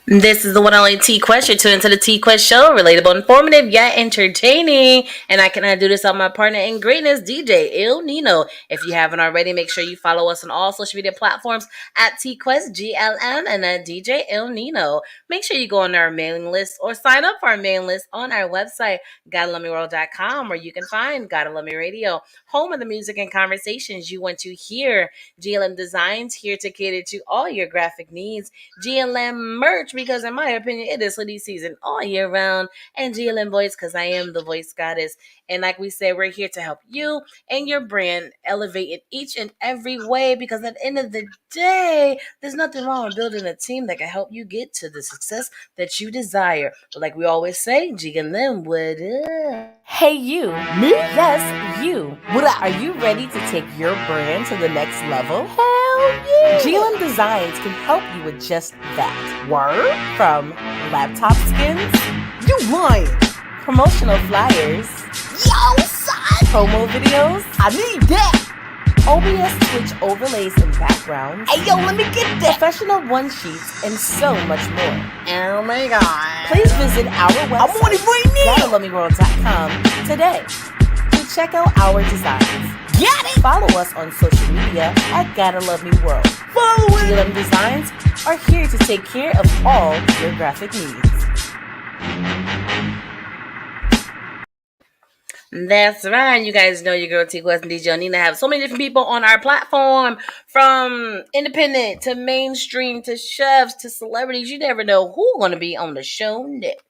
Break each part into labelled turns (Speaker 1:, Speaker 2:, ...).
Speaker 1: This is the one and only TQuest. You're tuned into the TQuest show. Relatable, informative, yet entertaining. And I cannot do this on my partner in greatness, DJ NINO. If you haven't already, make sure you follow us on all social media platforms at TQuestGLM and at DJ NINO. Make sure you go on our mailing list or sign up for our mailing list on our website, GottaLoveMeWorld.com, where you can find Gotta Love Me Radio, home of the music and conversations you want to hear. GLM Designs here to cater to all your graphic needs. GLM merch, because in my opinion, it is hoodie season all year round. And GLM voice, because I am the voice goddess. And like we said, we're here to help you and your brand elevate in each and every way. Because at the end of the day, there's nothing wrong with building a team that can help you get to the success that you desire. But like we always say, GLM, what up? Hey, you.
Speaker 2: Me?
Speaker 1: Yes, you.
Speaker 2: What up?
Speaker 1: Are you ready to take your brand to the next level?
Speaker 2: Hell yeah!
Speaker 1: GLM Designs can help you with just that.
Speaker 2: Word?
Speaker 1: From laptop skins,
Speaker 2: You lying?
Speaker 1: promotional flyers,
Speaker 2: Yo, son!
Speaker 1: promo videos,
Speaker 2: I need that!
Speaker 1: OBS Twitch overlays and backgrounds,
Speaker 2: Hey, yo, let me get that!
Speaker 1: professional one sheets, and so much more.
Speaker 2: Oh my god.
Speaker 1: Please visit our
Speaker 2: I'm on
Speaker 1: website,
Speaker 2: it right now!
Speaker 1: GottaLoveMeWorld.com today to check out our designs.
Speaker 2: Got it!
Speaker 1: Follow us on social media at Gotta Love Me World.
Speaker 2: Follow it!
Speaker 1: GLM Designs are here to take care of all your graphic needs. That's right. You guys know your girl TQuest and DJ Nina have so many different people on our platform, from independent to mainstream to chefs to celebrities. You never know who's going to be on the show next.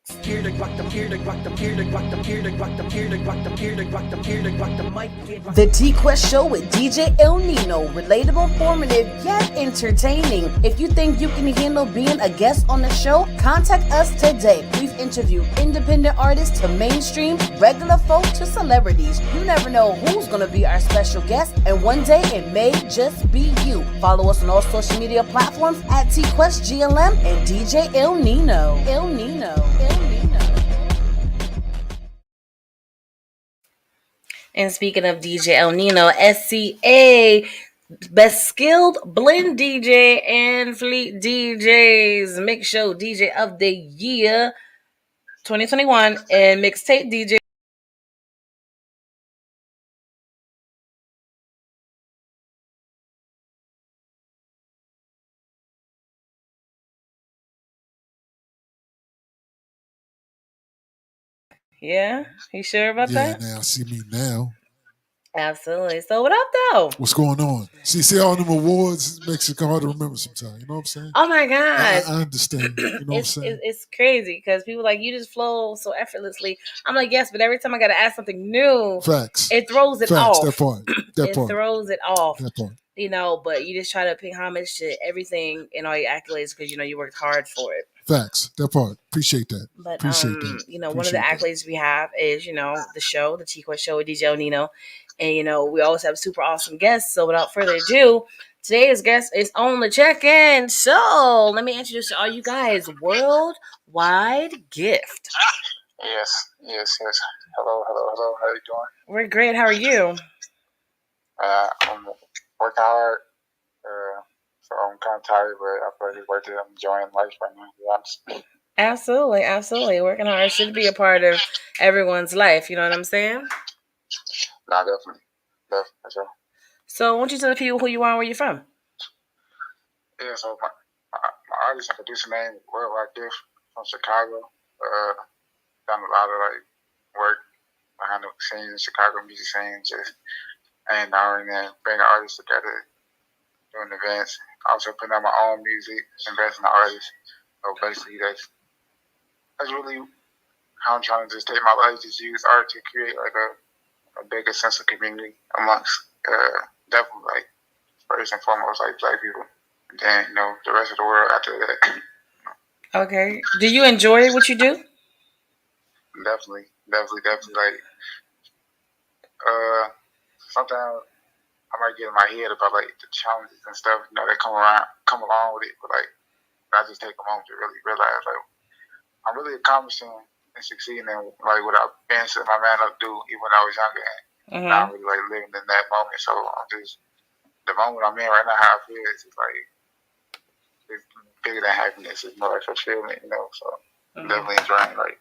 Speaker 2: The TQuest Show with DJ El Nino. Relatable, informative, yet entertaining.
Speaker 1: If you think you can handle being a guest on the show, contact us today. We've interviewed independent artists to mainstream, regular folk to celebrities. You never know who's going to be our special guest, and one day it may just be you. Follow us on all social media platforms at TQuestGLM and DJ El Nino. El Nino. El Nino. And speaking of DJ El Nino, SCA, Best Skilled Blend DJ and Fleet DJs, Mix Show DJ of the Year 2021, and Mixtape DJ. Yeah, you sure about
Speaker 3: Yeah,
Speaker 1: that?
Speaker 3: now see me now.
Speaker 1: Absolutely. So what up though?
Speaker 3: What's going on? See all them awards it makes it hard to remember sometimes. You know what I'm saying?
Speaker 1: Oh my gosh.
Speaker 3: I understand. You know what I'm saying?
Speaker 1: It's crazy because people like, you just flow so effortlessly. I'm like, yes, but every time I gotta add something new,
Speaker 3: Facts.
Speaker 1: it throws it
Speaker 3: Facts.
Speaker 1: off.
Speaker 3: That part. That
Speaker 1: It
Speaker 3: part.
Speaker 1: throws it off.
Speaker 3: That part.
Speaker 1: You know, but you just try to pay homage to everything and all your accolades because you know you worked hard for it.
Speaker 3: Facts. That part. Appreciate that.
Speaker 1: But
Speaker 3: Appreciate that.
Speaker 1: you know, one of the
Speaker 3: Appreciate that.
Speaker 1: accolades we have is, you know, the show, the TQuest show with DJ Nino. And you know, we always have super awesome guests. So without further ado, today's guest is on the check-in. So let me introduce all you guys. Worldwide Gift.
Speaker 4: Yes. Hello. How you doing?
Speaker 1: We're great. How are you?
Speaker 4: I'm working hard. So I'm kind of tired, but I feel like it's worth it. I'm enjoying life right now, to be honest.
Speaker 1: Absolutely. Working hard should be a part of everyone's life. You know what I'm saying?
Speaker 4: Nah, definitely. For sure.
Speaker 1: So, why don't you tell the people who you are and where you're from?
Speaker 4: Yeah, so my artist and producer name, Worldwide Gift, from Chicago. Done a lot of like work behind the scenes in Chicago, music scene, just A&R, and then bringing artists together, doing events, also putting out my own music, investing in artists. So basically, that's really how I'm trying to just take my life, just use art to create like a bigger sense of community amongst definitely like first and foremost like Black people, and then you know the rest of the world after that.
Speaker 1: Okay. Do you enjoy what you do?
Speaker 4: Definitely like sometimes I might get in my head about like the challenges and stuff, you know, that come along with it, but like I just take a moment to really realize like I'm really accomplishing and succeeding in like what I've been setting my man up to do even when I was younger, and now I'm really like living in that moment. So I'm just the moment I'm in right now, how I feel is just like it's bigger than happiness. It's more like fulfillment, you know. So
Speaker 1: Mhm.
Speaker 4: definitely enjoying like.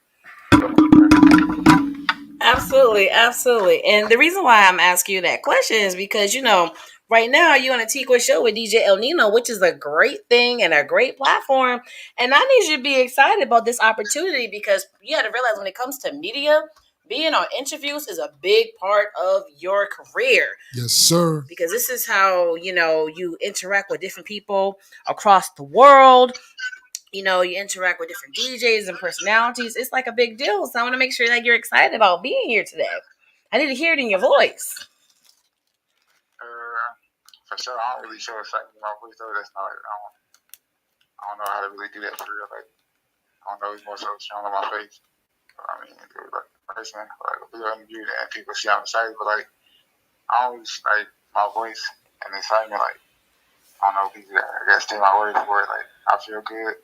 Speaker 1: Absolutely, absolutely. And the reason why I'm asking you that question is because, you know, right now you're on a TQuest show with DJ El Nino, which is a great thing and a great platform. And I need you to be excited about this opportunity because you got to realize when it comes to media, being on interviews is a big part of your career.
Speaker 3: Yes, sir.
Speaker 1: Because this is how, you know, you interact with different people across the world. You know, you interact with different DJs and personalities. It's like a big deal. So I want to make sure that you're excited about being here today. I need to hear it in your voice.
Speaker 4: For sure, I don't really show excitement in my voice though. That's not. I don't know how to really do that for real. Like, I don't know. It's more so showing on my face. I mean, like person, like a video interview, and people see I'm excited, but like I always like my voice and excitement. Like I don't know, people I gotta stay my word for it. Like I feel good.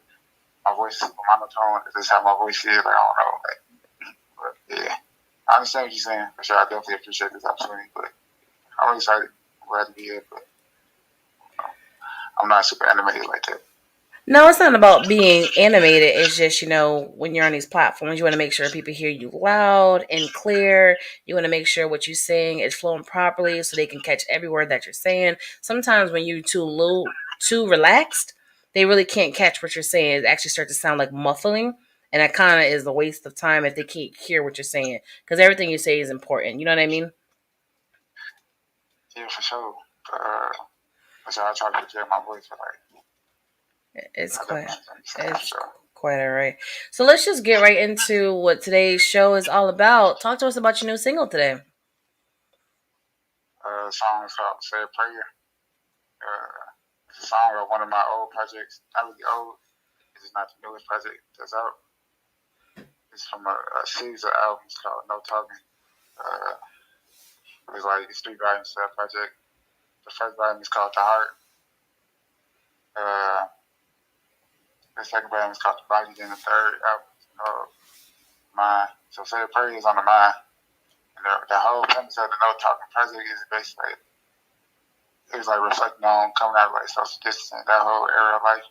Speaker 4: My voice is monotone. This is how my voice is. Like I don't know. Like, but yeah, I understand what you're saying. For sure, I definitely appreciate this opportunity. But I'm really excited. I'm glad to be here. But I'm not super animated like that.
Speaker 1: No, it's not about being animated. It's just, you know, when you're on these platforms, you want to make sure people hear you loud and clear. You want to make sure what you're saying is flowing properly so they can catch every word that you're saying. Sometimes when you're too low, too relaxed, they really can't catch what you're saying. It actually starts to sound like muffling. And that kind of is a waste of time if they can't hear what you're saying. Because everything you say is important. You know what I mean?
Speaker 4: Yeah, for sure. So I try to prepare my voice for like.
Speaker 1: It's quite all right. So let's just get right into what today's show is all about. Talk to us about your new single today.
Speaker 4: Song is called "Say a Prayer." It's a song of one of my old projects. Not really old. It's not the newest project that's out. It's from a series of albums called No Talking. It's like it's 3 volumes to that project. The first volume is called The Heart. The second volume is called The Body. Then the third album is called Mind. So Say a Prayer is on the mind. And the whole premise of the No Talking project is basically it was like reflecting on coming out of like social distancing, that whole era of life.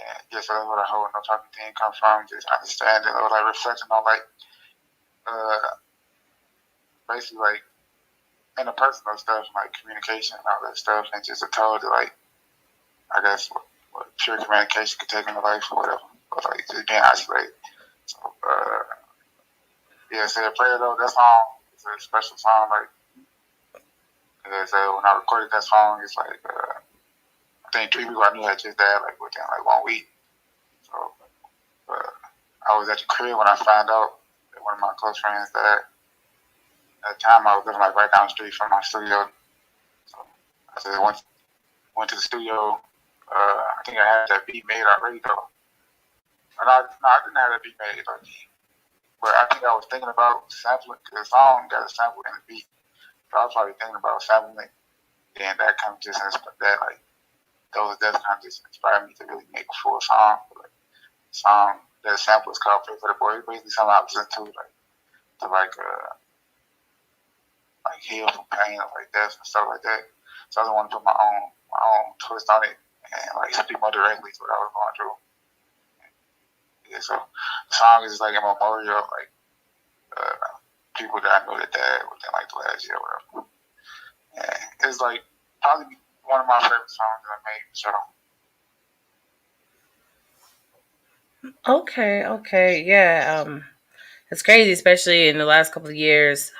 Speaker 4: And yeah, so that's where the whole No Talking thing comes from. Just understanding or like reflecting on like basically like interpersonal stuff, like communication and all that stuff, and just a told to like I guess what pure communication could take in the life or whatever. But like just being isolated. So yeah, Say a Prayer though, that song is a special song. Like when I recorded that song, it's like I think 3 people I knew had just died like within like 1 week. So I was at the crib when I found out that one of my close friends died. At the time, I was living like right down the street from my studio. So I just went to the studio. I think I had that beat made already though. No, I didn't have that beat made. Like, but I think I was thinking about sampling because the song got a sample in the beat. So I was probably thinking about sampling it. And that kind of just that like those deaths kind of just inspired me to really make a full song. Like, song that sample is called "Pray for the Boy." It's basically something I was listening to like heal from pain or like death and stuff like that. So I just want to put my own twist on it and like speak more directly to what I was going through. Yeah, so the song is just like a memorial of like people that I know that died within like the last year or whatever. And it's like probably one of my favorite songs that I made. So
Speaker 1: Okay, yeah. It's crazy, especially in the last couple of years.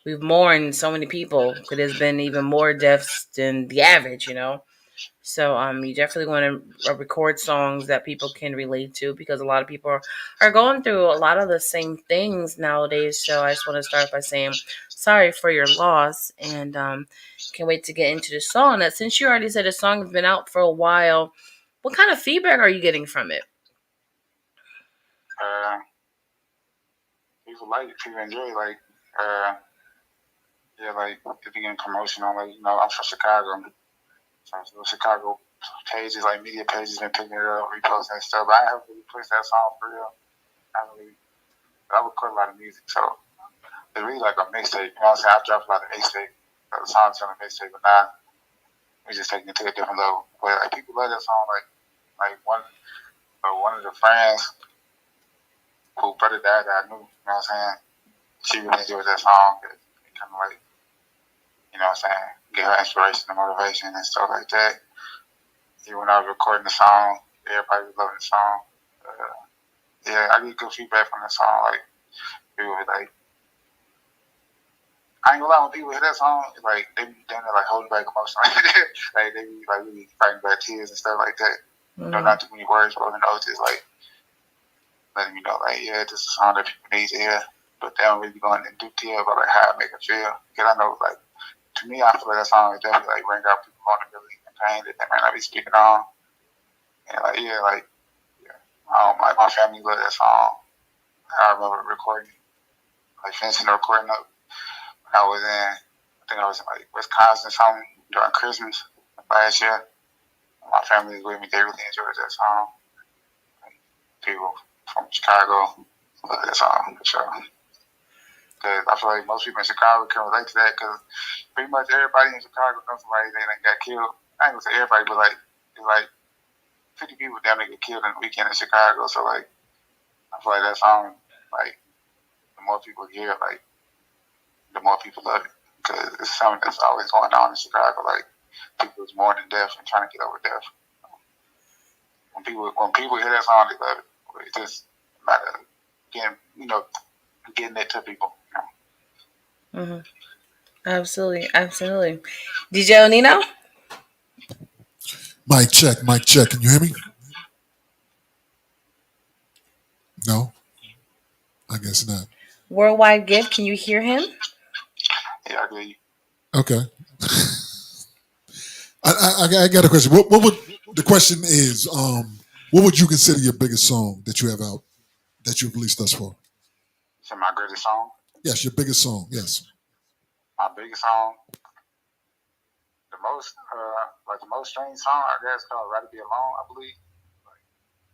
Speaker 1: We've mourned so many people because there's been even more deaths than the average, you know. So you definitely want to record songs that people can relate to because a lot of people are going through a lot of the same things nowadays. So I just want to start by saying sorry for your loss and can't wait to get into the song. Now, since you already said the song has been out for a while, what kind of feedback are you getting from it?
Speaker 4: people like it, people enjoy it. Like yeah, like if you getting promotion on like I'm from Chicago. So Chicago pages, like media pages, been picking it up, reposting and stuff. But I haven't really pushed that song for real. I record a lot of music, so it's really like a mixtape. You know what I'm saying? I dropped a lot of mixtape. The songs on the mixtape, but now we just taking it to a different level. But like people love that song. Like like one of the friends who brother died that I knew, you know what I'm saying? She really enjoyed that song. It kind of like, you know what I'm saying, get her inspiration and motivation and stuff like that. Even when I was recording the song, everybody was loving the song. Yeah, I get good feedback from the song. Like, people were like, I ain't gonna lie, when people hear that song, it's like, they be down there like holding back emotion. Like, they be like really fighting back tears and stuff like that. You know, not too many words, but even though it's just like, letting me know, like, yeah, this is a song that people need to hear. But they don't really be going into detail about like how it make it feel. Because I know, like, to me, I feel like that song is definitely like bring out people vulnerability and pain that they might not be speaking on. And like, yeah, like, like my family loved that song. I remember recording, like finishing the recording up when I was in, I think I was in like Wisconsin or something during Christmas last year. My family was with me. They really enjoyed that song. Like, people from Chicago love that song for sure. Because I feel like most people in Chicago can relate to that because pretty much everybody in Chicago knows somebody that got killed. I ain't gonna say everybody, but like, it's like 50 people down there get killed in the weekend in Chicago. So like, I feel like that song, like, the more people hear, like, the more people love it because it's something that's always going on in Chicago. Like, people is mourning death and trying to get over death. When people hear that song, they love it. It's just a matter of getting it to people.
Speaker 1: Absolutely. DJ Nino?
Speaker 3: Mic check. Can you hear me? No? I guess not.
Speaker 1: Worldwide Gift, can you hear him?
Speaker 4: Yeah, I hear you.
Speaker 3: Okay. I got a question. What would the question is? What would you consider your biggest song that you have out that you've released thus far?
Speaker 4: So my greatest song?
Speaker 3: Yes, your biggest song. Yes.
Speaker 4: My biggest song, the most streamed song, I guess, called "Rather Be Alone." I believe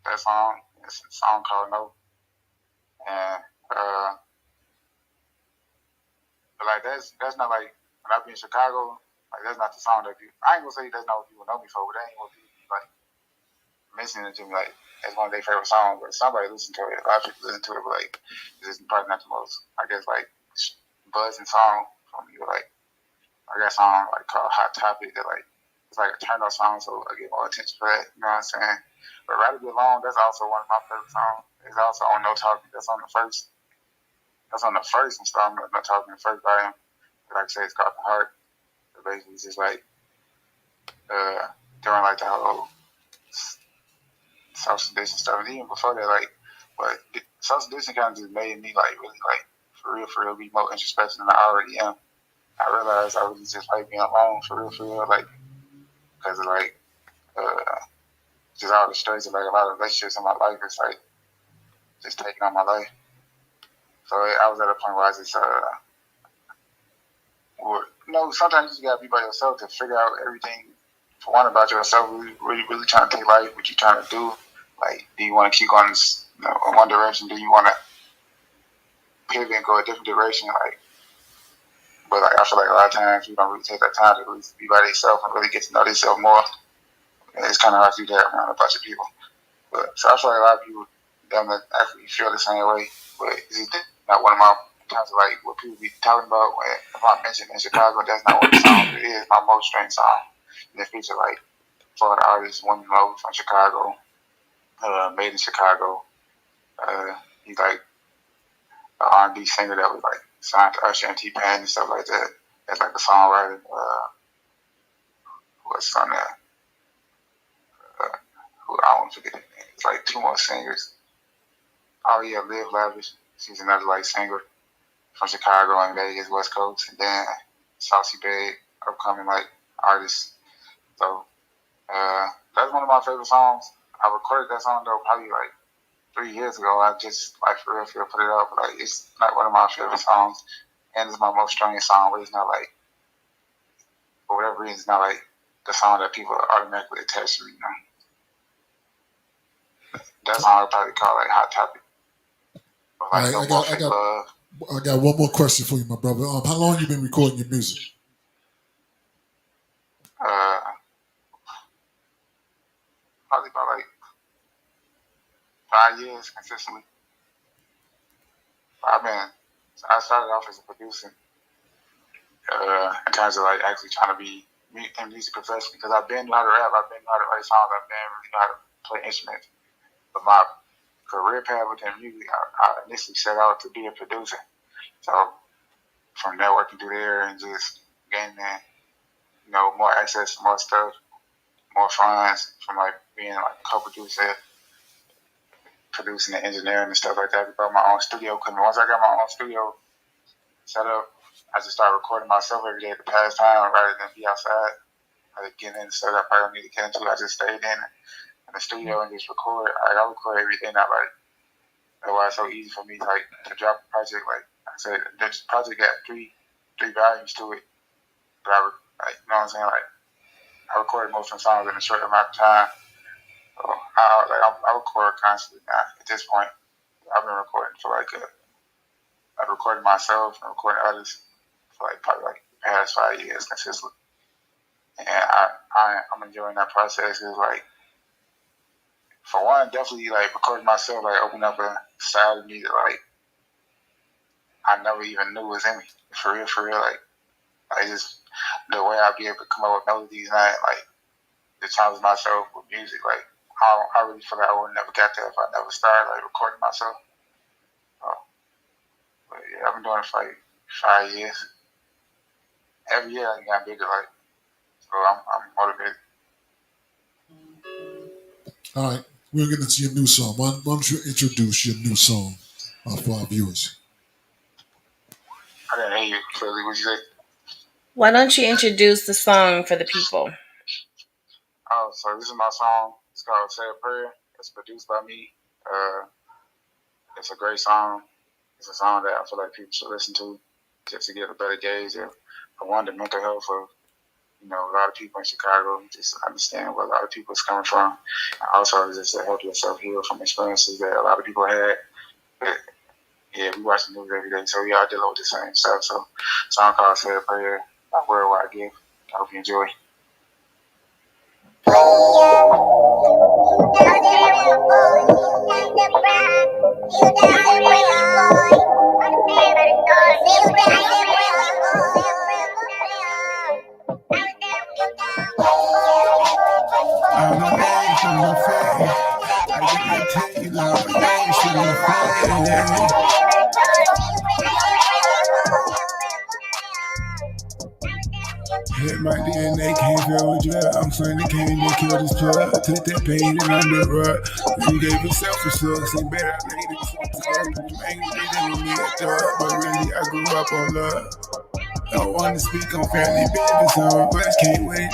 Speaker 4: that song. It's a song called "No," and but like that's not like when I be in Chicago. Like that's not the song that people. I ain't gonna say that's not what people know me for, but that ain't what people like mentioning it to me like as one of their favorite songs. But somebody listen to it. A lot of people listen to it, but like it's probably not the most. I guess like buzzing song from me. Like I got a song like called "Hot Topic" that like it's like a turn up song, so I get more attention for that. You know what I'm saying? But "Rather Be Alone," that's also one of my favorite songs. It's also on "No Talking." That's on the first. That's on the first installment of "No Talking," the first volume. Like I say, it's called "The Heart." So basically, it's just like during like the whole social distance stuff, and even before that, like, but social distance kind of just made me like really like for real, be more introspective than I already am. I realized I really just like being alone for real, like, because of like just all the stress of like a lot of relationships in my life. It's like just taking on my life. So I was at a point where I just sometimes you just gotta be by yourself to figure out everything. For one, about yourself, really trying to take life. What you trying to do? Like, do you want to keep going in one direction? Do you want to pivot and go a different direction? Like, but like I feel like a lot of times you don't really take that time to really be by yourself and really get to know yourself more. And it's kind of hard to do that around a bunch of people. But so I feel like a lot of people don't actually feel the same way. But it's just not one of my times of like what people be talking about when if I mention in Chicago, that's not what the song is. My most streamed song. And it features like Florida artist, Women Mo from Chicago, made in Chicago. He's like an R&B singer that was like signed to Usher and T-Pain and stuff like that. That's like the songwriter. What's on there? Who I don't forget. It's like two more singers. Oh yeah, Liv Lavish. She's another like singer from Chicago and Vegas, West Coast, and then Saucy Babe, upcoming like artist. So that's one of my favorite songs. I recorded that song though probably like 3 years ago. I just like for real put it up. But like it's not one of my favorite songs, and it's my most streamed song. But it's not like for whatever reason, it's not like the song that people automatically attach to. You know, that song I probably call like "Hot Topic." But, like,
Speaker 3: All right, I got one more question for you, my brother. How long you been recording your music?
Speaker 4: Probably about like 5 years consistently. I started off as a producer in terms of like actually trying to be in music professionally, because I've been know how to rap, I've been know how to write songs, I've been really know how to play instruments. But my career path within music, I initially set out to be a producer. So from there, working through there and just gaining, more access to more stuff, more funds from like being like a co-producer, producing and engineering and stuff like that. I got my own studio. Because once I got my own studio set up, I just started recording myself every day to pass time rather than be outside. Like getting in stuff I probably don't need to get into. I just stayed in the studio and just record. I record everything. That's why it's so easy for me to drop a project. Like I said, this project got three volumes to it. But you know what I'm saying? Like I recorded most of the songs in a short amount of time. So I record constantly now. At this point, I've been recording for I've recorded myself and recording others for probably the past 5 years consistently. And I'm enjoying that process. It's for one, definitely recording myself, open up a side of me that I never even knew was in me. For real. Just the way I'll be able to come up with melodies and to challenge myself with music. I really feel like I would never got there if I never started recording myself. But yeah, I've been doing it for 5 years. Every year I got bigger. So I'm motivated.
Speaker 3: All right, we're getting into your new song. Why don't you introduce your new song for our viewers?
Speaker 4: I didn't hear you clearly. What'd you say?
Speaker 1: Why don't you introduce the song for the people?
Speaker 4: Oh, so this is my song. It's called Say a Prayer. It's produced by me. It's a great song. It's a song that I feel like people should listen to just to get a better gauge of, for one, the mental health of a lot of people in Chicago, just understand where a lot of people is coming from. And also just to help yourself heal from experiences that a lot of people had. But yeah, we watch the news every day, so we all dealing with the same stuff. So song called Say a Prayer by Worldwide Gift. I hope you enjoy.
Speaker 5: Hit my DNA, can't feel with drug. I'm saying they came and killed this plug. Took that pain and under the rug. Then gave himself a slug. Say better later. Angry than me a thug. But really, I grew up on love. Don't want to speak on family business, but can't wait.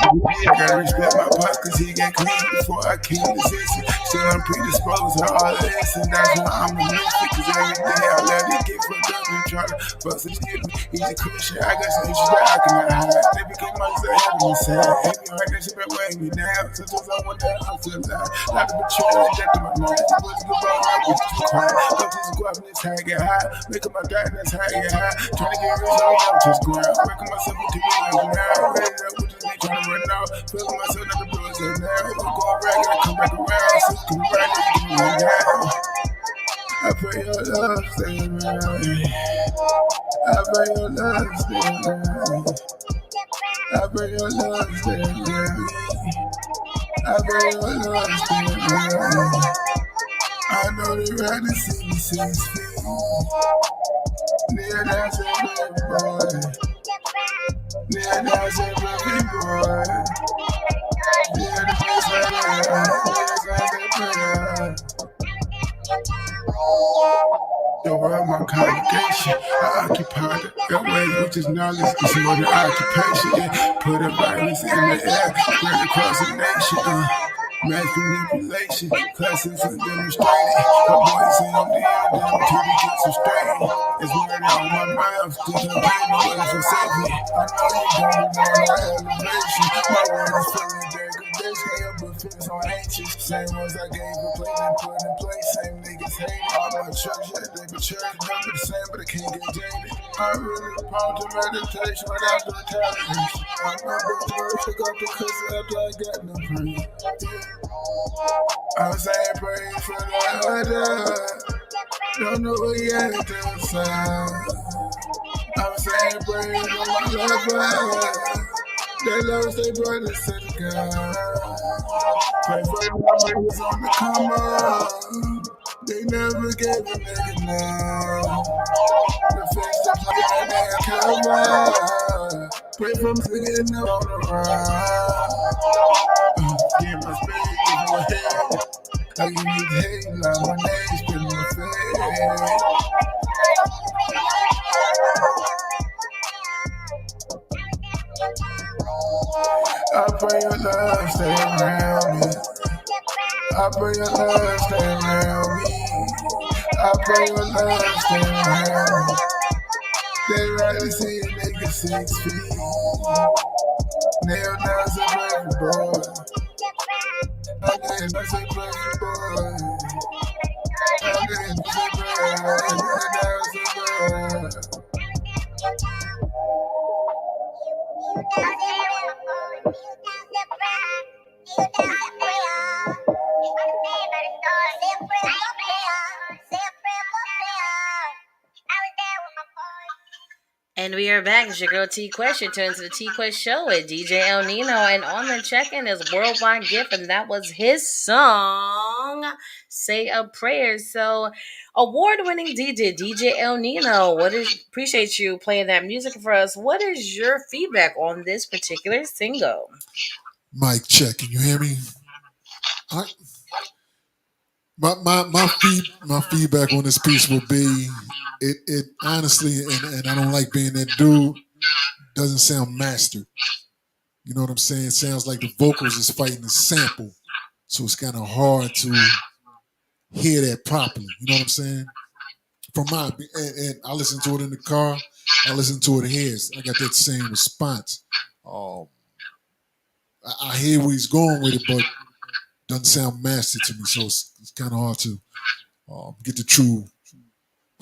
Speaker 5: Gotta respect my pops cause he got clean before I came to Sissy. Still I'm predisposed to all of this, and that's why I'm a mystic. Cause every day I let it get fucked up and try to fuck some shit. He's a Christian, I got some issues that I cannot hide. They became my son, having me sad. Hate me hard, that shit been weighing me down. Sometimes I wonder how I feel now. Not to betray, rejecting my mind. I was good, but I was too quiet. Fuck this go up and that's how I get high. Make up my diet, that's how I get high. Trying to get rich, I'm just grind. Working myself with TV now. Ready up with this nigga trying to run out. Feeling myself like the blues is now. I'm going back, I come back around. So come right and give me down. I pray your love stay around. I pray your love stay around. I pray your love stay around. I pray your love stay around. I know they rather see me 6 feet. Yeah, that's a good boy. Yeah, that's a good boy. Yeah, the place I the world, my congregation, I occupy the airways, which is knowledge, it's more than occupation, yeah. Put a violence in the air, spread across the nation, mass manipulation, classes are demonstrated, my boys say I'm down until we get some straight. It's murder on my mouth, still don't pay no way for safety. I know you don't want my elevation, my word is feeling degradation, but feels so anxious. Same ones I gave a plate and put in place, same niggas hate all my church, yeah, they betrayed. Number the same, but I can't get jaded. I really prone to meditation without the retaliation. I'm not gonna pick up the cuss after I got no praise. I'm saying praise for the other. Don't know what you had to say. I'm saying praise for my lover. They love stay brothers to the God. Pray for the ones on the come up. They never gave a nigga love. The face that's like that cover. Pray for me getting up on the ride. Get my space in my head. I give you the hate like my name's been my face. I pray your love stay around me. I pray your love stay around me. I pray your love stay around me. They rather see a nigga 6 feet. Nail nails a perfect boy. Again, that's a perfect boy. Again, that's a perfect boy.
Speaker 1: And we are back. It's your girl TQuest. You're tuned to the TQuest show with DJ El Nino. And on the check-in is Worldwide Gift, and that was his song, Say a Prayer. So, award-winning DJ El Nino, appreciate you playing that music for us. What is your feedback on this particular single?
Speaker 3: Mic check. Can you hear me? My feedback on this piece will be it honestly, and I don't like being that dude, doesn't sound mastered. You know what I'm saying? It sounds like the vocals is fighting the sample. So it's kind of hard to hear that properly. You know what I'm saying? And I listen to it in the car. I listen to it here. I got that same response. I hear where he's going with it, but doesn't sound mastered to me. So it's kind of hard to get the true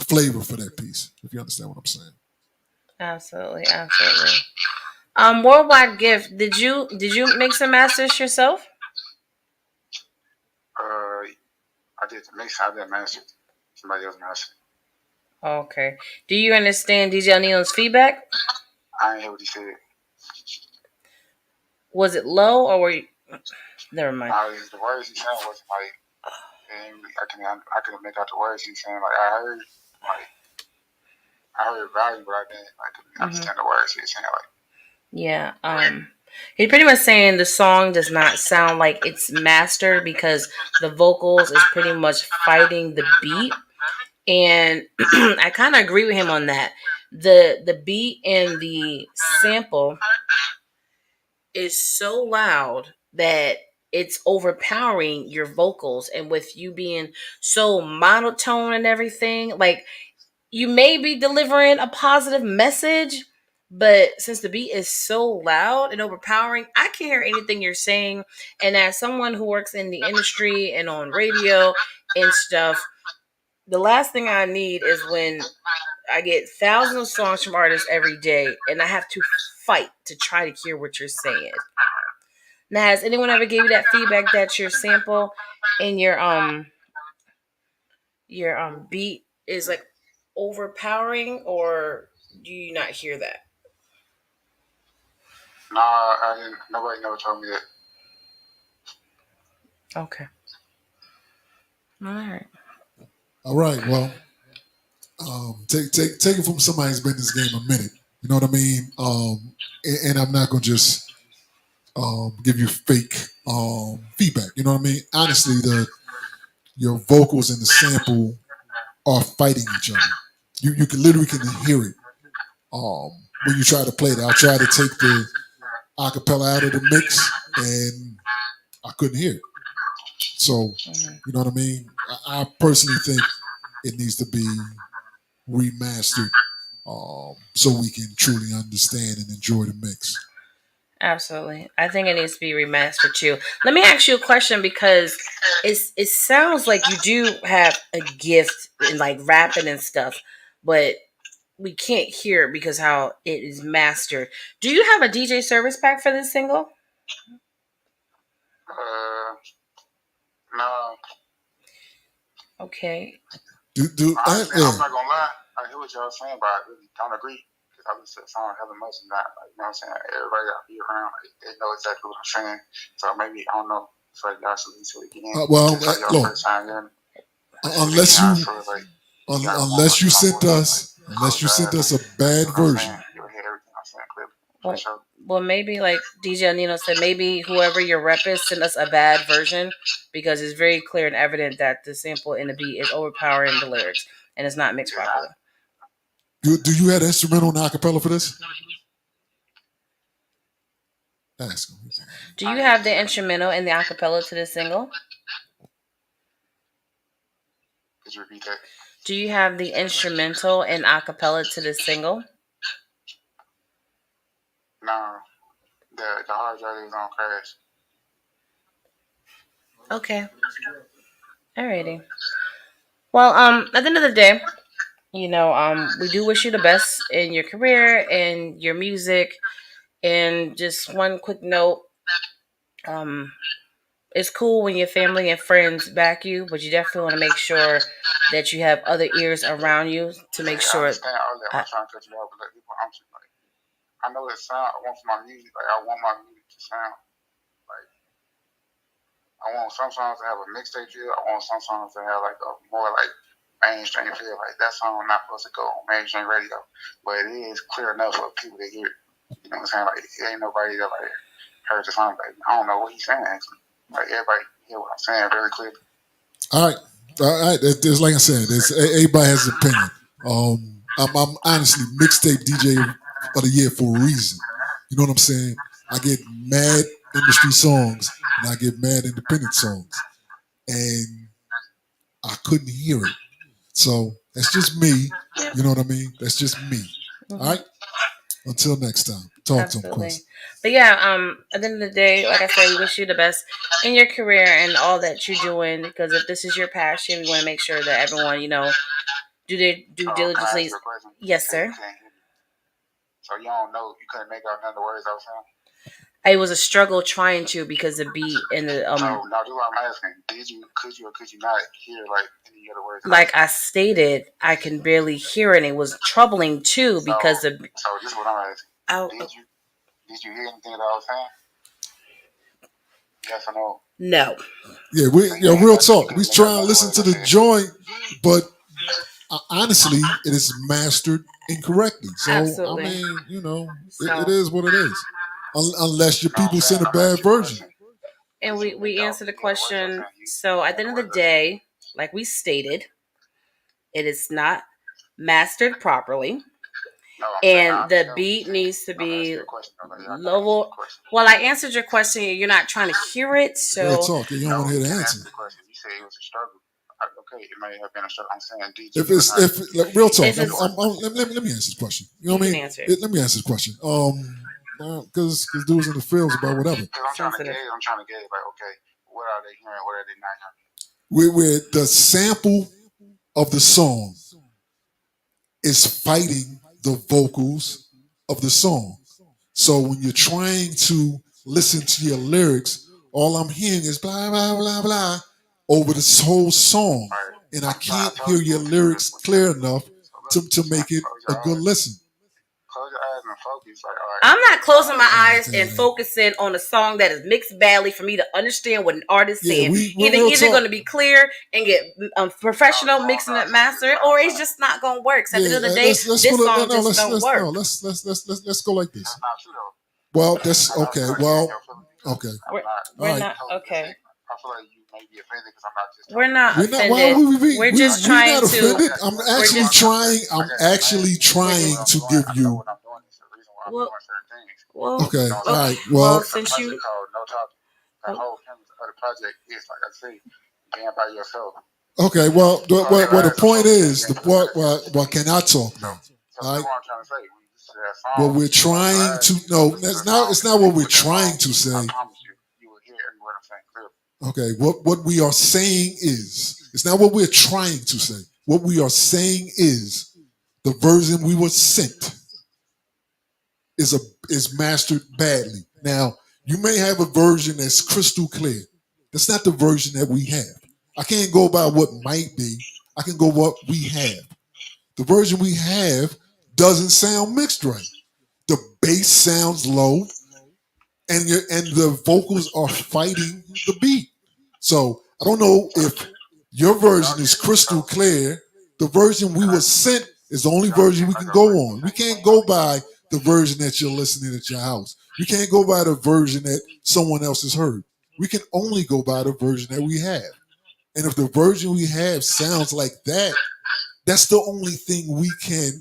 Speaker 3: flavor for that piece, if you understand what I'm saying.
Speaker 1: Absolutely. Worldwide Gift, did you mix and master this yourself?
Speaker 4: I did the mix. I didn't master it. Somebody else mastered it.
Speaker 1: Okay. Do you understand DJ El Nino's feedback?
Speaker 4: I didn't hear what he said.
Speaker 1: Was it low or were you? Never mind.
Speaker 4: The words he said wasn't like. I couldn't make out the words he was saying. Like I heard volume, but I couldn't understand the words he was saying. Like
Speaker 1: yeah, he's pretty much saying the song does not sound like it's mastered because the vocals is pretty much fighting the beat, and I kind of agree with him on that. The beat and the sample is so loud that it's overpowering your vocals, and with you being so monotone and everything, like you may be delivering a positive message, but since the beat is so loud and overpowering, I can't hear anything you're saying. And as someone who works in the industry and on radio and stuff, the last thing I need is when I get thousands of songs from artists every day and I have to fight to try to hear what you're saying. Now, has anyone ever gave you that feedback that your sample and your beat is like overpowering, or do you not hear that?
Speaker 4: No, I didn't. Nobody never told me that.
Speaker 1: Okay.
Speaker 3: All right. Well, take it from somebody who's been in this game a minute. You know what I mean? And I'm not gonna just give you fake feedback. You know what I mean? Honestly, your vocals and the sample are fighting each other. You can literally hear it when you try to play it. I'll try to take the acapella out of the mix, and I couldn't hear it. So, you know what I mean? I personally think it needs to be remastered so we can truly understand and enjoy the mix.
Speaker 1: Absolutely. I think it needs to be remastered too. Let me ask you a question, because it sounds like you do have a gift in like rapping and stuff, but we can't hear it because how it is mastered. Do you have a DJ service pack for this single?
Speaker 4: No.
Speaker 1: Okay.
Speaker 4: Honestly, I'm not gonna lie. I hear what y'all saying, but I really don't agree. Because I listen to the song hella much and not, like, you know what I'm saying? Everybody that be around, like, they know exactly what I'm saying. So maybe, I don't know. So y'all should listen to it again.
Speaker 3: Look,
Speaker 4: first time hearing
Speaker 3: unless you sent us a bad version.
Speaker 4: You'll hear everything I'm saying clearly.
Speaker 1: Well, maybe like DJ Nino said, maybe whoever your rep is send us a bad version because it's very clear and evident that the sample in the beat is overpowering the lyrics and it's not mixed properly.
Speaker 3: Do you have the instrumental and acapella for this? Ask him.
Speaker 1: Do you have the instrumental and the acapella to this single?
Speaker 4: Could you repeat that?
Speaker 1: Do you have the instrumental and acapella to this single?
Speaker 4: No. The hard drive is on crash.
Speaker 1: Okay. Alrighty. Well, at the end of the day, you know, we do wish you the best in your career and your music. And just one quick note, it's cool when your family and friends back you, but you definitely want to make sure that you have other ears around you to make sure.
Speaker 4: I understand all that. I'm trying to cut you off, but I'm just like, I know it sound. I want my music. Like, I want my music to sound like. I want some songs to have a mixtape feel. I want some songs to have like a more like mainstream feel. Like, that song not supposed to go on mainstream radio, but it is clear enough for people to hear it. You know what I'm saying? Like, it ain't nobody that like heard the song. Like, I don't know what he's saying actually. Like, everybody hear what I'm saying very clearly.
Speaker 3: All right. There's, like I said, everybody has an opinion. I'm honestly mixtape DJ of the year for a reason. You know what I'm saying? I get mad industry songs and I get mad independent songs, and I couldn't hear it. So that's just me. You know what I mean? That's just me.
Speaker 1: Mm-hmm.
Speaker 3: All right. Until next time, talk to him, Quest.
Speaker 1: But yeah, at the end of the day, like I said, we wish you the best in your career and all that you're doing. Because if this is your passion, we want to make sure that everyone, you know, do their due diligence. Yes, sir.
Speaker 4: So you don't know, you couldn't make out none of the words I was saying?
Speaker 1: It was a struggle trying to because the beat and the
Speaker 4: No, that's what I'm asking. Could you not hear like any other words?
Speaker 1: Like I stated, I can barely hear it. And it was troubling too because
Speaker 4: So this is what I'm asking. Did you hear anything that I was saying? Yes or no?
Speaker 1: No.
Speaker 3: Yeah, real talk. We trying to listen to the joint, but honestly, it is mastered incorrectly. So
Speaker 1: absolutely.
Speaker 3: I mean, you know, it is what it is. Unless your people send a bad version.
Speaker 1: And we answered the question. So at the end of the day, like we stated, it is not mastered properly. And the beat needs to be low. Well, I answered your question. You're not trying to hear it, so
Speaker 3: real talk. You don't want to hear the answer.
Speaker 4: You say it was a struggle. Okay, it may have been a struggle. I'm saying,
Speaker 3: if real talk, let me answer this question. You know what I mean? Let me answer the question. Because dudes in the fields about whatever.
Speaker 4: I'm trying to gauge. Like, okay, what are they hearing? What are they not hearing?
Speaker 3: Where the sample of the song is fighting the vocals of the song. So when you're trying to listen to your lyrics, all I'm hearing is blah, blah, blah, blah over this whole song. And I can't hear your lyrics clear enough to make it a good listen.
Speaker 4: Close your eyes and focus. Like,
Speaker 1: I'm not closing my eyes and focusing on a song that is mixed badly for me to understand what an artist saying. Either going to be clear and get professional mixing and mastering, or it's just not going to work. So at the end of the day, this song just don't work.
Speaker 3: No, let's go like this. Well, that's okay. Well, okay.
Speaker 1: We're not okay.
Speaker 4: I feel like you may be offended because I'm not just.
Speaker 1: We're not offended. We're just trying to.
Speaker 3: I'm actually trying to give you.
Speaker 1: Well,
Speaker 3: okay. All right. Well,
Speaker 1: since you.
Speaker 4: No topic. The whole premise of the project is, like I say, being by yourself.
Speaker 3: Okay. Well, the point is, what can I talk now?
Speaker 4: All right. What I'm trying to say.
Speaker 3: What we're trying to it's not what we're trying to say.
Speaker 4: I promise you will hear every word I'm saying clearly.
Speaker 3: Okay, what we are saying is, it's not what we're trying to say. What we are saying is, the version we were sent is mastered badly. Now, you may have a version that's crystal clear. That's not the version that we have. I can't go by what might be. I can go what we have. The version we have doesn't sound mixed right. The bass sounds low, and the vocals are fighting the beat. So I don't know if your version is crystal clear. The version we were sent is the only version we can go on. We can't go by the version that you're listening at your house. We can't go by the version that someone else has heard. We can only go by the version that we have. And if the version we have sounds like that, that's the only thing we can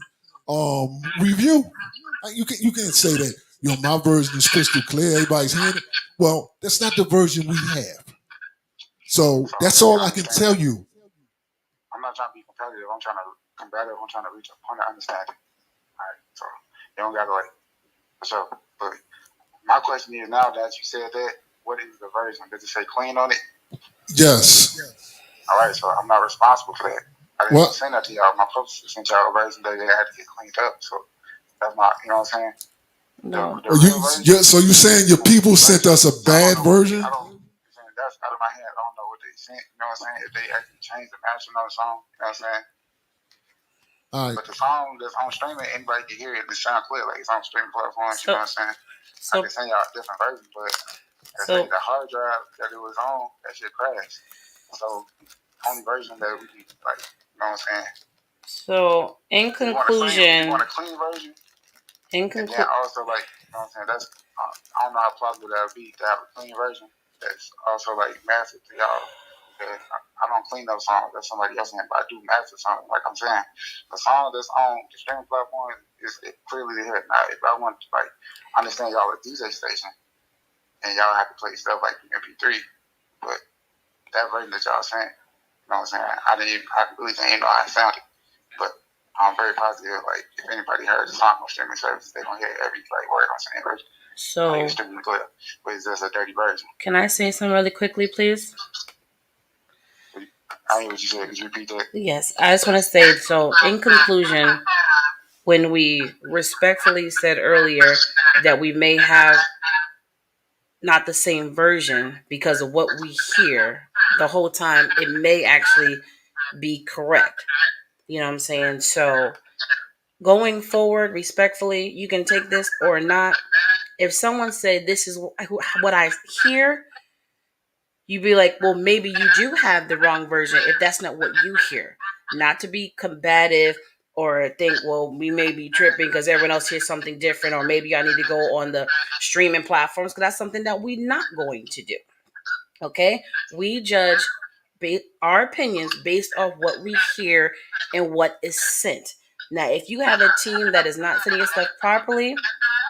Speaker 3: review. You can't say that my version is crystal clear. Everybody's hearing it. Well, that's not the version we have. So that's all I can tell you.
Speaker 4: I'm not trying to be competitive. I'm trying to combative. I'm trying to reach a point of understanding. All right, so you don't gotta for sure. But my question is, now that you said that, what is the version? Does it say clean on it?
Speaker 3: Yes.
Speaker 4: All right, so I'm not responsible for that. I didn't send that to y'all. My publisher sent y'all a version that they had to get cleaned up. So that's not, you know what I'm saying?
Speaker 1: No.
Speaker 3: So you saying your people sent us a bad version?
Speaker 4: That's out of my hands. I don't know what they sent. You know what I'm saying? If they actually changed the mastering on the song, you know what I'm saying? All right. But the song that's on streaming, anybody can hear it. It sounds clear, like it's on streaming platforms. You know what I'm saying? I can send y'all a different version, but the hard drive that it was on, that shit crashed. So only version that we can, like, you know what I'm saying?
Speaker 1: So in conclusion,
Speaker 4: you want a clean version? And then also, like, you know what I'm saying? That's I don't know how plausible that would be to have a clean version that's also like mastered to y'all. Because I don't clean those songs. That's somebody else, but I do master songs. Like I'm saying, the song that's on the streaming platform is clearly the hit. Now, if I want to like understand y'all a DJ station and y'all have to play stuff like MP3, but that version that y'all saying, you know what I'm saying? I really didn't know how it sounded, but I'm very positive. Like if anybody heard the song on streaming services, they gonna hear every like word I'm saying. Version.
Speaker 1: So,
Speaker 4: like, it's extremely clear, but it's just a dirty version.
Speaker 1: Can I say something really quickly, please?
Speaker 4: I hear what you said. Could you repeat that?
Speaker 1: Yes, I just want to say, so in conclusion, when we respectfully said earlier that we may have not the same version because of what we hear the whole time, it may actually be correct. You know what I'm saying? So going forward, respectfully, you can take this or not. If someone said this is what I hear, you'd be like, well, maybe you do have the wrong version if that's not what you hear. Not to be combative or think, well, we may be tripping because everyone else hears something different, or maybe I need to go on the streaming platforms because that's something that we're not going to do. Okay? We judge our opinions based off what we hear and what is sent. Now, if you have a team that is not sending your stuff properly,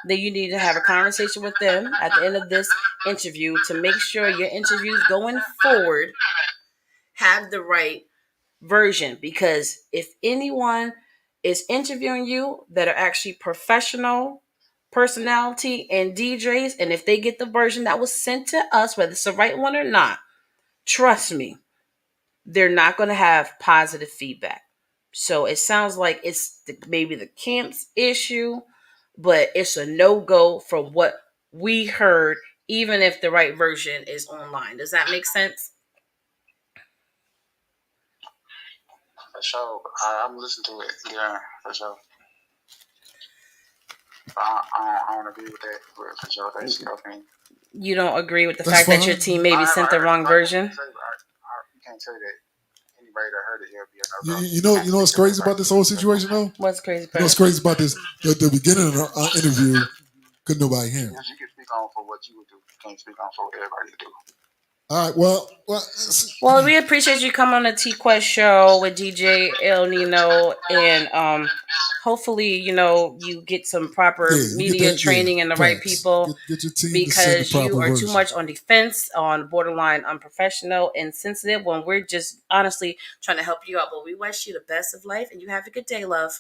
Speaker 1: then you need to have a conversation with them at the end of this interview to make sure your interviews going forward have the right version. Because if anyone is interviewing you that are actually professional personality and DJs, and if they get the version that was sent to us, whether it's the right one or not, trust me, they're not going to have positive feedback. So it sounds like it's maybe the camp's issue, but it's a no-go from what we heard, even if the right version is online. Does that make sense?
Speaker 4: For sure. I'm listening to it. Yeah, for sure. I don't agree with that, but for sure. That's okay.
Speaker 1: You don't agree with the fact that your team maybe sent the wrong version?
Speaker 4: You can't say that. Anybody that heard it, it'll be
Speaker 3: you know what's crazy about this whole situation, though?
Speaker 1: What's crazy?
Speaker 3: You know what's crazy about this? The beginning of the interview, couldn't nobody hear him.
Speaker 4: You can speak on for what you would do. You can't speak on for what everybody would do.
Speaker 3: All right. Well,
Speaker 1: we appreciate you coming on the TQuest show with DJ NINO, and hopefully, you get some proper media training and the right people.
Speaker 3: Get your team
Speaker 1: because
Speaker 3: to
Speaker 1: you are
Speaker 3: version.
Speaker 1: Too much on defense, on borderline unprofessional and sensitive. When we're just honestly trying to help you out, but we wish you the best of life, and you have a good day, love.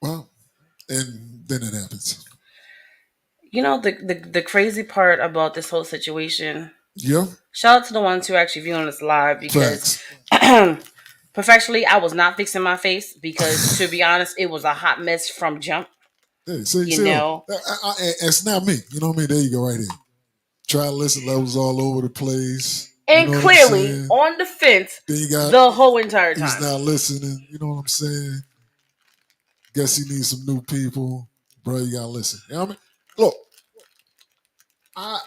Speaker 3: Well, and then it happens.
Speaker 1: The crazy part about this whole situation.
Speaker 3: Yeah.
Speaker 1: Shout out to the ones who actually viewing us live because Professionally, I was not fixing my face because, to be honest, it was a hot mess from jump.
Speaker 3: Hey, see,
Speaker 1: You know,
Speaker 3: it's not me. You know what I mean? There you go, right there. Try listen levels all over the place. You
Speaker 1: and
Speaker 3: know what I'm
Speaker 1: clearly
Speaker 3: saying?
Speaker 1: on the fence
Speaker 3: Then you got
Speaker 1: the whole entire
Speaker 3: he's
Speaker 1: time.
Speaker 3: not listening. You know what I'm saying? Guess he needs some new people, bro. You gotta listen. You know what I mean? Look, I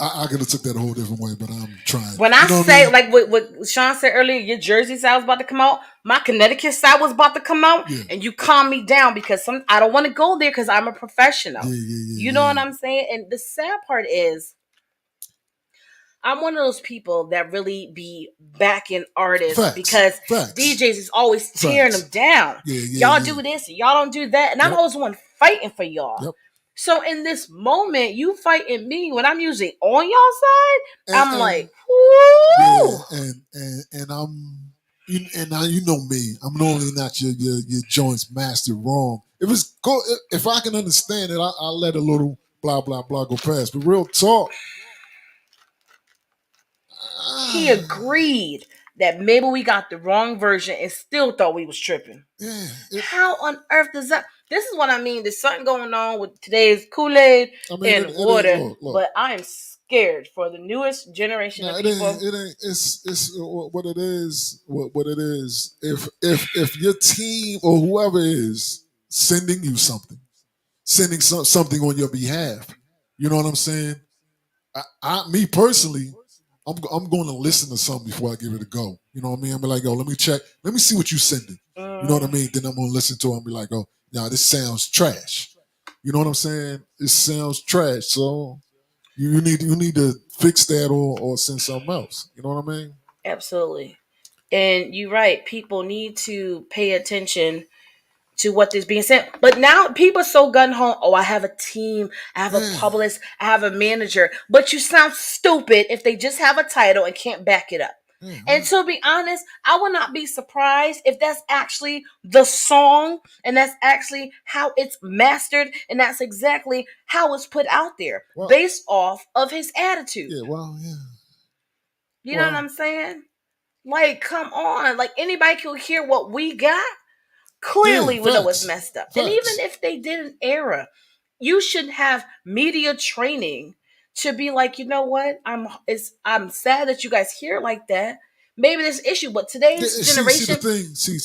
Speaker 3: I could have took that a whole different way, but I'm trying.
Speaker 1: When I
Speaker 3: You know what I
Speaker 1: say,
Speaker 3: mean?
Speaker 1: like what Sean said earlier, your Jersey side was about to come out, my Connecticut side was about to come out,
Speaker 3: Yeah.
Speaker 1: and you calm me down because I don't want to go there because I'm a professional.
Speaker 3: Yeah.
Speaker 1: You know what I'm saying? And the sad part is, I'm one of those people that really be backing artists because
Speaker 3: Facts.
Speaker 1: DJs is always tearing them down. Y'all do this, and y'all don't do that, and I'm always the one fighting for y'all.
Speaker 3: Yep.
Speaker 1: So in this moment, you fighting me when I'm usually on y'all side. I'm like,
Speaker 3: yeah,
Speaker 1: whoo.
Speaker 3: and I'm and now you know me. I'm normally not your joints mastered wrong. If I can understand it, I'll let a little blah blah blah go past. But real talk,
Speaker 1: He agreed that maybe we got the wrong version and still thought we was tripping.
Speaker 3: yeah.
Speaker 1: How on earth does that? This is what I mean. There's something going on with today's Kool-Aid and water, but I am scared for the newest generation of people.
Speaker 3: It ain't. It's what it is. What it is. If your team or whoever is sending you something, sending something on your behalf, you know what I'm saying? Me personally, I'm going to listen to something before I give it a go. You know what I mean? I'm like, yo, let me check. Let me see what you sending. You know what I mean? Then I'm going to listen to it and be like, oh, nah, this sounds trash. You know what I'm saying? It sounds trash. So you need to fix that or send something else. You know what I mean?
Speaker 1: Absolutely. And you're right. People need to pay attention to what is being said. But now people are so gun ho. Oh, I have a team. I have a publicist. I have a manager. But you sound stupid if they just have a title and can't back it up. And to be honest, I would not be surprised if that's actually the song and that's actually how it's mastered and that's exactly how it's put out there based off of his attitude.
Speaker 3: Yeah.
Speaker 1: You know what I'm saying? Like, come on. Like, anybody can hear what we got. Clearly, we know it's messed up. And even if they did an error, you should have media training to be like, you know what? I'm sad that you guys hear it like that. Maybe there's an issue, but today's generation.
Speaker 3: There's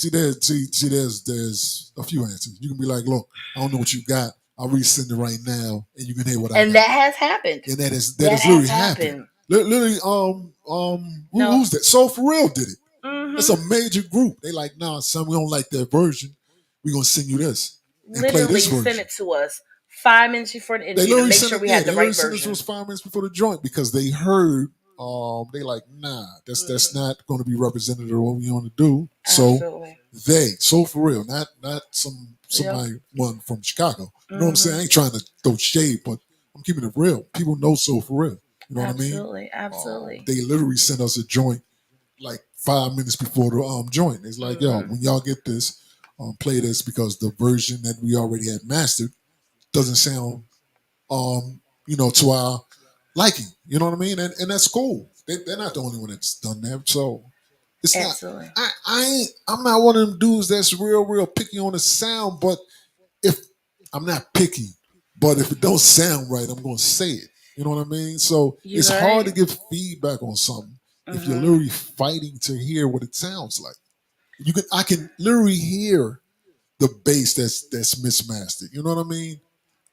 Speaker 3: a few answers. You can be like, look, I don't know what you got. I'll resend it right now, and you can hear what I got.
Speaker 1: And that has happened.
Speaker 3: And that has literally happened. Literally, who's that? So For Real did it. Mm-hmm. It's a major group. They like, nah, son, we don't like that version. We're gonna send you this. And
Speaker 1: literally
Speaker 3: play this version.
Speaker 1: Send it to us 5 minutes before the interview to make sure we had the right version.
Speaker 3: It was 5 minutes before the joint because they heard. They like, nah, that's not going to be representative of what we want to do.
Speaker 1: Absolutely.
Speaker 3: So So For Real, not somebody one from Chicago. You know what I'm saying? I ain't trying to throw shade, but I'm keeping it real. People know So For Real. You know what I mean?
Speaker 1: Absolutely.
Speaker 3: They literally sent us a joint like 5 minutes before the joint. It's like, yo, when y'all get this, play this because the version that we already had mastered doesn't sound, to our liking. You know what I mean? And that's cool. They're not the only one that's done that. So it's
Speaker 1: Absolutely.
Speaker 3: not. I'm not one of them dudes that's real picky on the sound. But if I'm not picky, but if it don't sound right, I'm going to say it. You know what I mean? So it's hard to give feedback on something if you're literally fighting to hear what it sounds like. I can literally hear the bass that's mismastered. You know what I mean?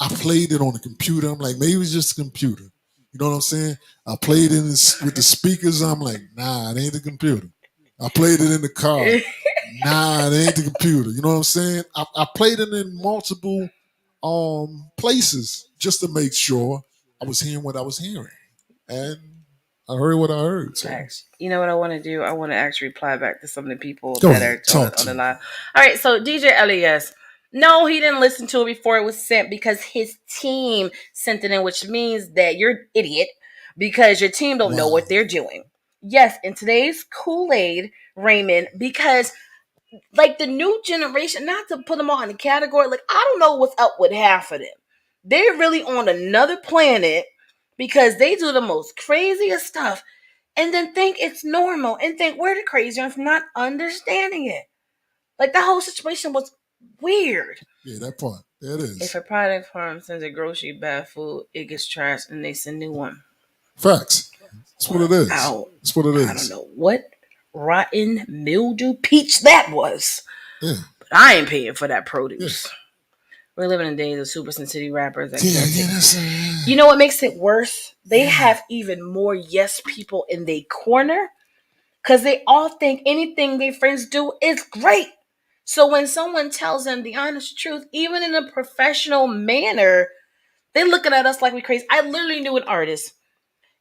Speaker 3: I played it on the computer. I'm like, maybe it's just a computer. You know what I'm saying? I played it with the speakers. I'm like, nah, it ain't the computer. I played it in the car. Nah, it ain't the computer. You know what I'm saying? I played it in multiple places just to make sure I was hearing what I was hearing. And I heard what I heard. So.
Speaker 1: You know what I want to do? I want to actually reply back to some of the people
Speaker 3: Go
Speaker 1: that
Speaker 3: ahead,
Speaker 1: are on the line. All right, so DJ Elias. No, he didn't listen to it before it was sent because his team sent it in, which means that you're an idiot because your team don't know what they're doing. Yes, in today's Kool-Aid, Raymond, because like the new generation, not to put them all in the category, like I don't know what's up with half of them. They're really on another planet because they do the most craziest stuff. and then think it's normal and think we're the crazy ones for not understanding it. Like that whole situation was weird.
Speaker 3: Yeah, that part. There it is.
Speaker 1: If a product farm sends a grocery bad food, it gets trashed and they send new one.
Speaker 3: Facts. That's what it is.
Speaker 1: Ow.
Speaker 3: That's what it is.
Speaker 1: I don't know what rotten mildew peach that was.
Speaker 3: Yeah.
Speaker 1: But I ain't paying for that produce. Yeah. We're living in days of super sensitive rappers. You know what makes it worse? They have even more yes people in their corner because they all think anything their friends do is great. So when someone tells them the honest truth, even in a professional manner, they're looking at us like we crazy. I literally knew an artist.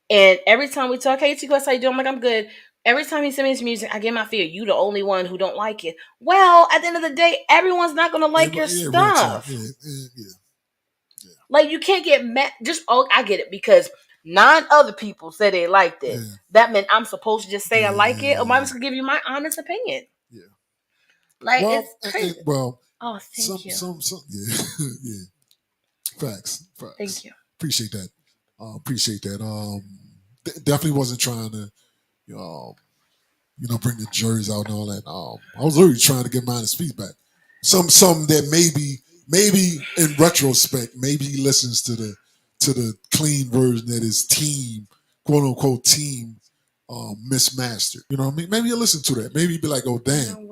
Speaker 1: And every time we talk, hey, TQuest, how you doing? I'm like, I'm good. Every time he sends me his music, I get my fear. You the only one who don't like it. Well, at the end of the day, everyone's not going to like your stuff. Yeah. Like, you can't get mad. I get it. Because 9 other people said they liked it. Yeah. That meant I'm supposed to just say I like it? Or am I just going to give you my honest opinion? Yeah. Like, it's crazy.
Speaker 3: Oh,
Speaker 1: thank you.
Speaker 3: Yeah. Facts.
Speaker 1: Thank you.
Speaker 3: Appreciate that. Definitely wasn't trying to, bring the juries out and all that. I was literally trying to get mine feedback. Some that maybe in retrospect, maybe he listens to the clean version that his team, quote unquote team, mismastered. You know what I mean? Maybe you listen to that. Maybe he'd be like, oh damn, you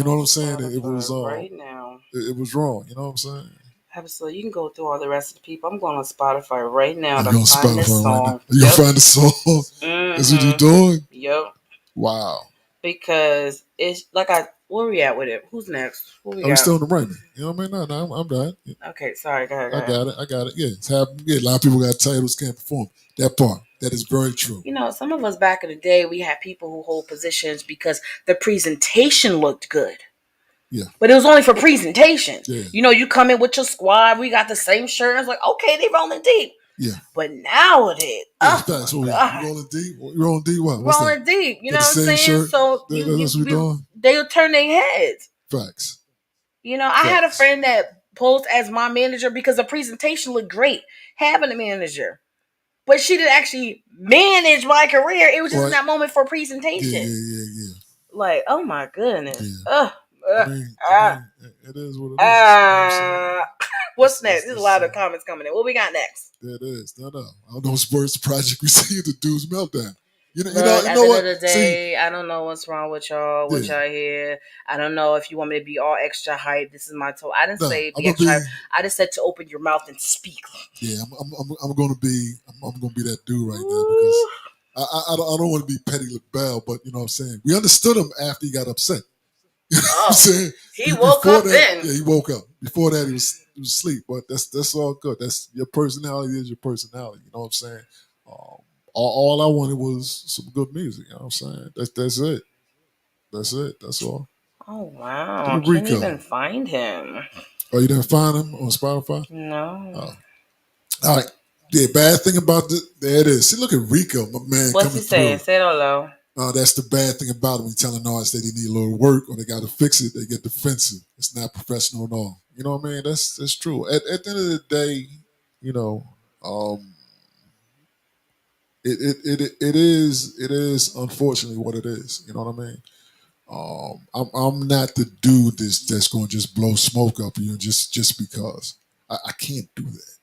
Speaker 3: know what I'm saying? It was
Speaker 1: right now.
Speaker 3: It was wrong. You know what I'm saying?
Speaker 1: Absolutely. You can go through all the rest of the people. I'm going on Spotify right now
Speaker 3: to
Speaker 1: find this song.
Speaker 3: Right, you gonna find the song? Mm-hmm. That's what you're doing?
Speaker 1: Yep.
Speaker 3: Wow.
Speaker 1: Because it's like where we at with it? Who's next?
Speaker 3: I'm still in the right. You know what I mean? No, I'm done.
Speaker 1: Okay, sorry. Go ahead.
Speaker 3: I got it. Yeah, it's happening. Yeah, a lot of people got titles, can't perform. That part. That is very true.
Speaker 1: Some of us back in the day, we had people who hold positions because the presentation looked good.
Speaker 3: Yeah.
Speaker 1: But it was only for presentation.
Speaker 3: Yeah.
Speaker 1: You come in with your squad, we got the same shirt. It's like, okay, they rolling deep.
Speaker 3: Yeah.
Speaker 1: But nowadays,
Speaker 3: you rolling deep? You rolling deep? What? What's
Speaker 1: rolling
Speaker 3: that?
Speaker 1: Deep. You know what I'm saying?
Speaker 3: Shirt?
Speaker 1: So
Speaker 3: that's what we're doing?
Speaker 1: They'll turn their heads.
Speaker 3: Facts.
Speaker 1: I had a friend that posed as my manager because the presentation looked great, having a manager. But she didn't actually manage my career. It was just in that moment for presentation.
Speaker 3: Yeah.
Speaker 1: Like, oh my goodness.
Speaker 3: Yeah. I mean, it is what it is.
Speaker 1: What's next? There's a lot of comments coming in. What we got next?
Speaker 3: There it is. No. I don't know sports project we see the dude's meltdown.
Speaker 1: At the end of the day, I don't know what's wrong with y'all, what y'all hear. I don't know if you want me to be all extra hype. This is my toe. I didn't say be extra hype. I just said to open your mouth and speak.
Speaker 3: Yeah, I'm gonna be that dude right now because I don't want to be Petty LaBelle, but you know what I'm saying. We understood him after he got upset. You know what I'm saying?
Speaker 1: He woke up then.
Speaker 3: Yeah, he woke up. Before that, he was asleep. But that's all good. That's your personality is your personality. You know what I'm saying? All I wanted was some good music. You know what I'm saying? That's it. That's all.
Speaker 1: Oh wow! I can't even find him.
Speaker 3: Oh, you didn't find him on Spotify?
Speaker 1: No.
Speaker 3: Oh. All right. Yeah, bad thing about there it is. See, look at Rico, my man.
Speaker 1: What's he saying? Say it all low.
Speaker 3: That's the bad thing about it. When you're telling artists that they need a little work or they got to fix it, they get defensive. It's not professional at all. You know what I mean? That's true. At the end of the day, it is unfortunately what it is. You know what I mean? I'm not the dude that's going to just blow smoke up you just because. I can't do that.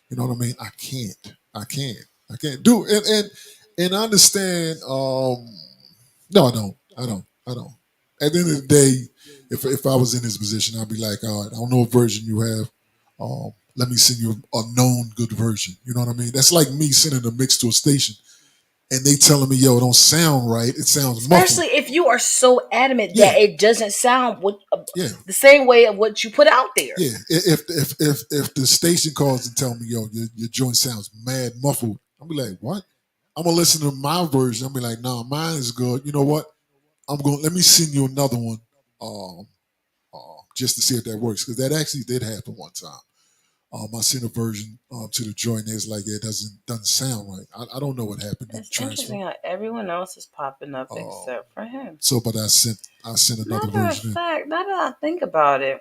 Speaker 3: You know what I mean? I can't do it. And I understand. No, I don't. At the end of the day, if I was in his position, I'd be like, all right, I don't know what version you have. Let me send you a known good version. You know what I mean? That's like me sending a mix to a station and they telling me, yo, it don't sound right. It sounds muffled.
Speaker 1: Especially if you are so adamant that it doesn't sound the same way of what you put out there.
Speaker 3: Yeah. If the station calls and tell me, yo, your joint sounds mad muffled, I'll be like, what? I'm gonna listen to my version. I'll be like, nah, mine is good. You know what? Let me send you another one, just to see if that works, because that actually did happen one time. I sent a version to the joint. It's like it doesn't sound right. I don't know what happened.
Speaker 1: It's interesting how everyone else is popping up except for him.
Speaker 3: So, but I sent another version.
Speaker 1: Matter of fact, now that I think about it,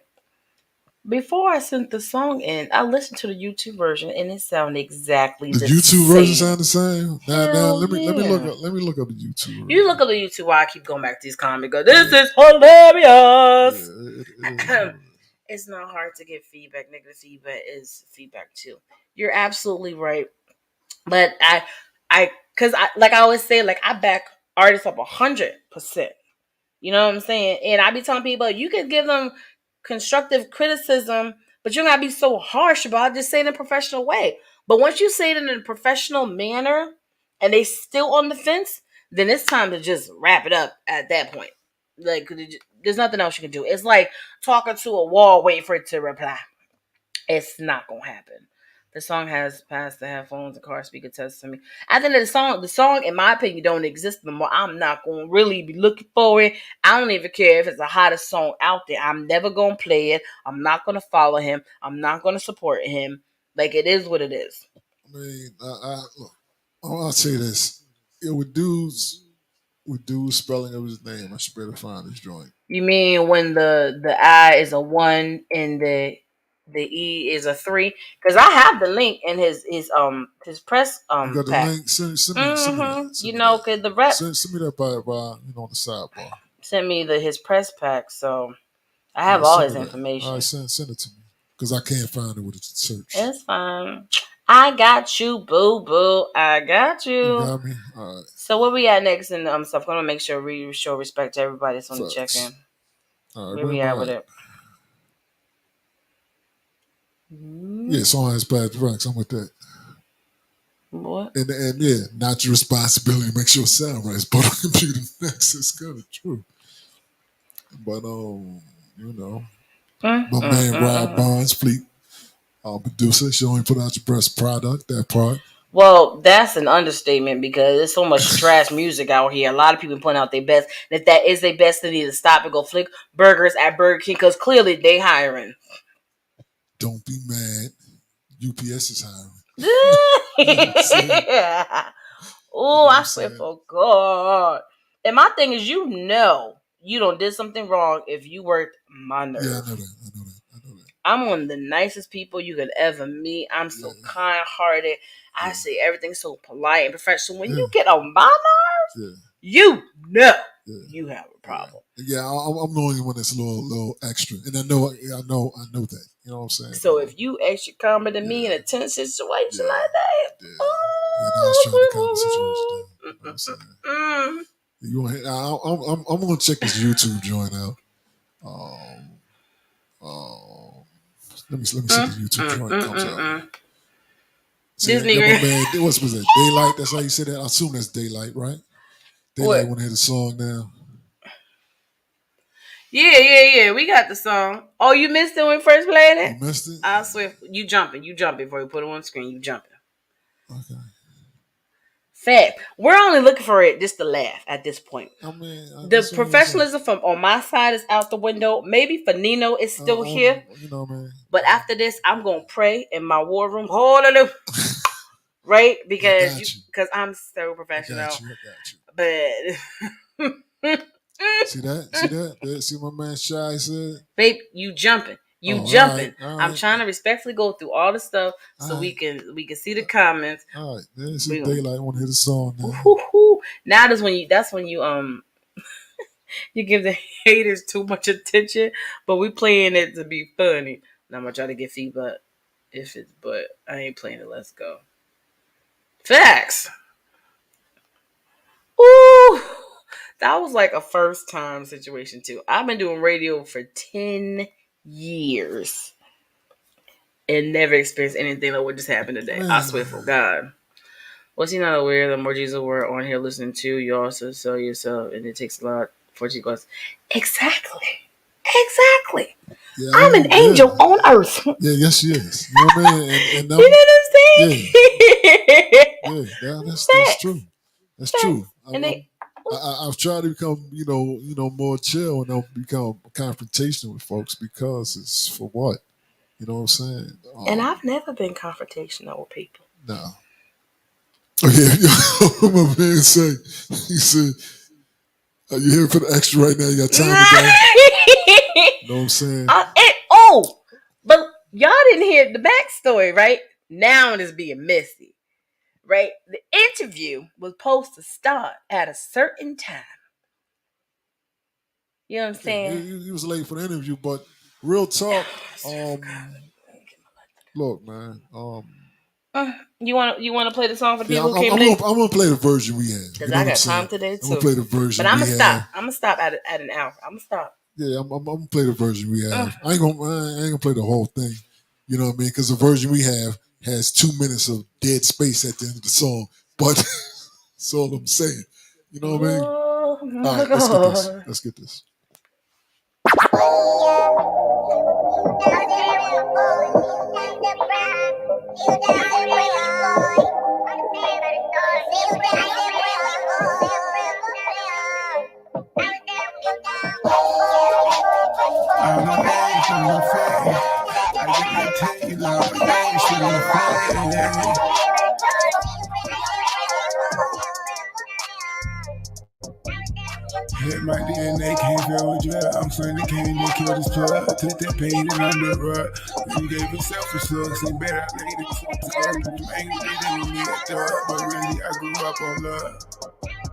Speaker 1: Before I sent the song in, I listened to the YouTube version and it sounded exactly
Speaker 3: The
Speaker 1: the
Speaker 3: YouTube
Speaker 1: same.
Speaker 3: version sound the same. Now
Speaker 1: Hell
Speaker 3: let me
Speaker 1: yeah.
Speaker 3: let me look up the YouTube version.
Speaker 1: You look up the YouTube while I keep going back to these comments. Go, this is hilarious.
Speaker 3: Yeah, it is.
Speaker 1: It's not hard to get feedback. Negative feedback is feedback too. You're absolutely right. But cause like I always say, like I back artists up 100%. You know what I'm saying? And I be telling people, you can give them constructive criticism, but you don't gotta be so harsh about it. Just say it in a professional way. But once you say it in a professional manner and they still on the fence, then it's time to just wrap it up at that point. Like there's nothing else you can do. It's like talking to a wall waiting for it to reply. It's not gonna happen. The song has passed the headphones and car speaker test to me. I think the song, in my opinion, don't exist no more. I'm not gonna really be looking for it. I don't even care if it's the hottest song out there. I'm never gonna play it. I'm not gonna follow him. I'm not gonna support him. Like it is what it is.
Speaker 3: I mean, look, I'll say this. Yeah, with dudes spelling of his name, I should better find this joint.
Speaker 1: You mean when the I is a 1 and the E is a 3? Because I have the link in his press
Speaker 3: You got the
Speaker 1: pack.
Speaker 3: link? Send me that.
Speaker 1: You know, cause the rep
Speaker 3: Send me that by on the sidebar.
Speaker 1: sent me his press pack, so I have all his information.
Speaker 3: All right, send it to me because I can't find it with a search.
Speaker 1: It's fine. I got you, boo boo. I got you.
Speaker 3: You got me. All right.
Speaker 1: So where we at next in stuff? I'm gonna make sure we show respect to everybody that's on the check in.
Speaker 3: All right,
Speaker 1: Where we at with it?
Speaker 3: Yeah, song has bad tracks. I'm with that.
Speaker 1: What?
Speaker 3: And yeah, not your responsibility to make sure it sound right. But on computer next, it's kind of true. But you know, my man Rob Barnes, Fleet producer, she only put out your best product. That part.
Speaker 1: Well, that's an understatement because there's so much trash music out here. A lot of people putting out their best. And if that is their best, they need to stop and go flick burgers at Burger King because clearly they hiring.
Speaker 3: Don't be mad. UPS is hiring.
Speaker 1: Oh, I swear for God. And my thing is, you don't did something wrong if you worked my nerve.
Speaker 3: Yeah, I know that.
Speaker 1: I'm one of the nicest people you could ever meet. I'm so kind-hearted. I say everything so polite and professional. When you get on my nerves, you have a problem.
Speaker 3: Yeah, I'm the only one that's a little extra, and I know that. You know what I'm saying?
Speaker 1: So if you extra calmer than me in a tense situation like that,
Speaker 3: I was trying to calm the situation down. You know what I'm saying? You want? I'm gonna check this YouTube joint out. Let me see the YouTube joint comes out. See,
Speaker 1: Disney
Speaker 3: my man, what was that? Daylight. That's how you say that. I assume that's Daylight, right? Daylight want to hear the song now.
Speaker 1: Yeah. We got the song. Oh, you missed it when we first played it?
Speaker 3: You missed it?
Speaker 1: I swear. You jumping before you put it on screen. You jumping.
Speaker 3: Okay.
Speaker 1: Fact. We're only looking for it just to laugh at this point.
Speaker 3: I mean,
Speaker 1: the professionalism from on my side is out the window. Maybe for Nino it's still here.
Speaker 3: You know, man.
Speaker 1: But after this, I'm gonna pray in my war room. Hallelujah. Right? Because I'm so professional.
Speaker 3: I got you.
Speaker 1: But
Speaker 3: See that? See my man Shy said?
Speaker 1: Babe, you jumping. Jumping.
Speaker 3: All right.
Speaker 1: I'm trying to respectfully go through all the stuff so we can see the comments.
Speaker 3: All right. Then see Daylight. I want to hear the song now.
Speaker 1: Now that's when you you give the haters too much attention, but we playing it to be funny. Now I'm gonna try to get feedback but I ain't playing it. Let's go. Facts. Ooh. That was like a first time situation too. I've been doing radio for 10 years and never experienced anything like what just happened today. I swear for God. Was he not aware that more Jesus were on here listening to you also sell yourself and it takes a lot for you guys? Exactly. Yeah, I'm an angel on earth.
Speaker 3: Yeah, yes she is. You know what I mean? And
Speaker 1: you know what I'm saying?
Speaker 3: Yeah, that's true. That's true. I've tried to become, more chill and don't become confrontational with folks because it's for what? You know what I'm saying?
Speaker 1: And I've never been confrontational with people.
Speaker 3: No. Oh yeah, my man say. He said, "Are you here for the extra right now? You got time today?" You know what I'm saying?
Speaker 1: Y'all didn't hear the backstory, right? Now it is being messy, right? The interview was supposed to start at a certain time. You know what I'm saying?
Speaker 3: He was late for the interview, but real talk. Look, man.
Speaker 1: You want to play the song for the
Speaker 3: Yeah,
Speaker 1: people who came late?
Speaker 3: I'm gonna play the version we have.
Speaker 1: Because
Speaker 3: You know
Speaker 1: I
Speaker 3: what I'm
Speaker 1: got time
Speaker 3: saying?
Speaker 1: today
Speaker 3: I'm gonna
Speaker 1: too.
Speaker 3: play the version
Speaker 1: But I'm
Speaker 3: we
Speaker 1: gonna stop.
Speaker 3: have.
Speaker 1: I'm gonna stop at an hour. I'm gonna stop.
Speaker 3: Yeah, I'm gonna play the version we have. I ain't gonna play the whole thing. You know what I mean? Because the version we have has 2 minutes of dead space at the end of the song. But that's all I'm saying. You know what I mean?
Speaker 1: Oh
Speaker 3: All
Speaker 1: my
Speaker 3: right, let's get this.
Speaker 1: God.
Speaker 3: Let's get this.
Speaker 5: I'm a man from the fame. I get my tail off, thanks to the fame. Hit my DNA, can't feel with drug. I'm slinging cane, they killed his plug. Took that pain and under the rug. Then gave himself a slug, say better later. Ain't with me a thug, but really I grew up on love.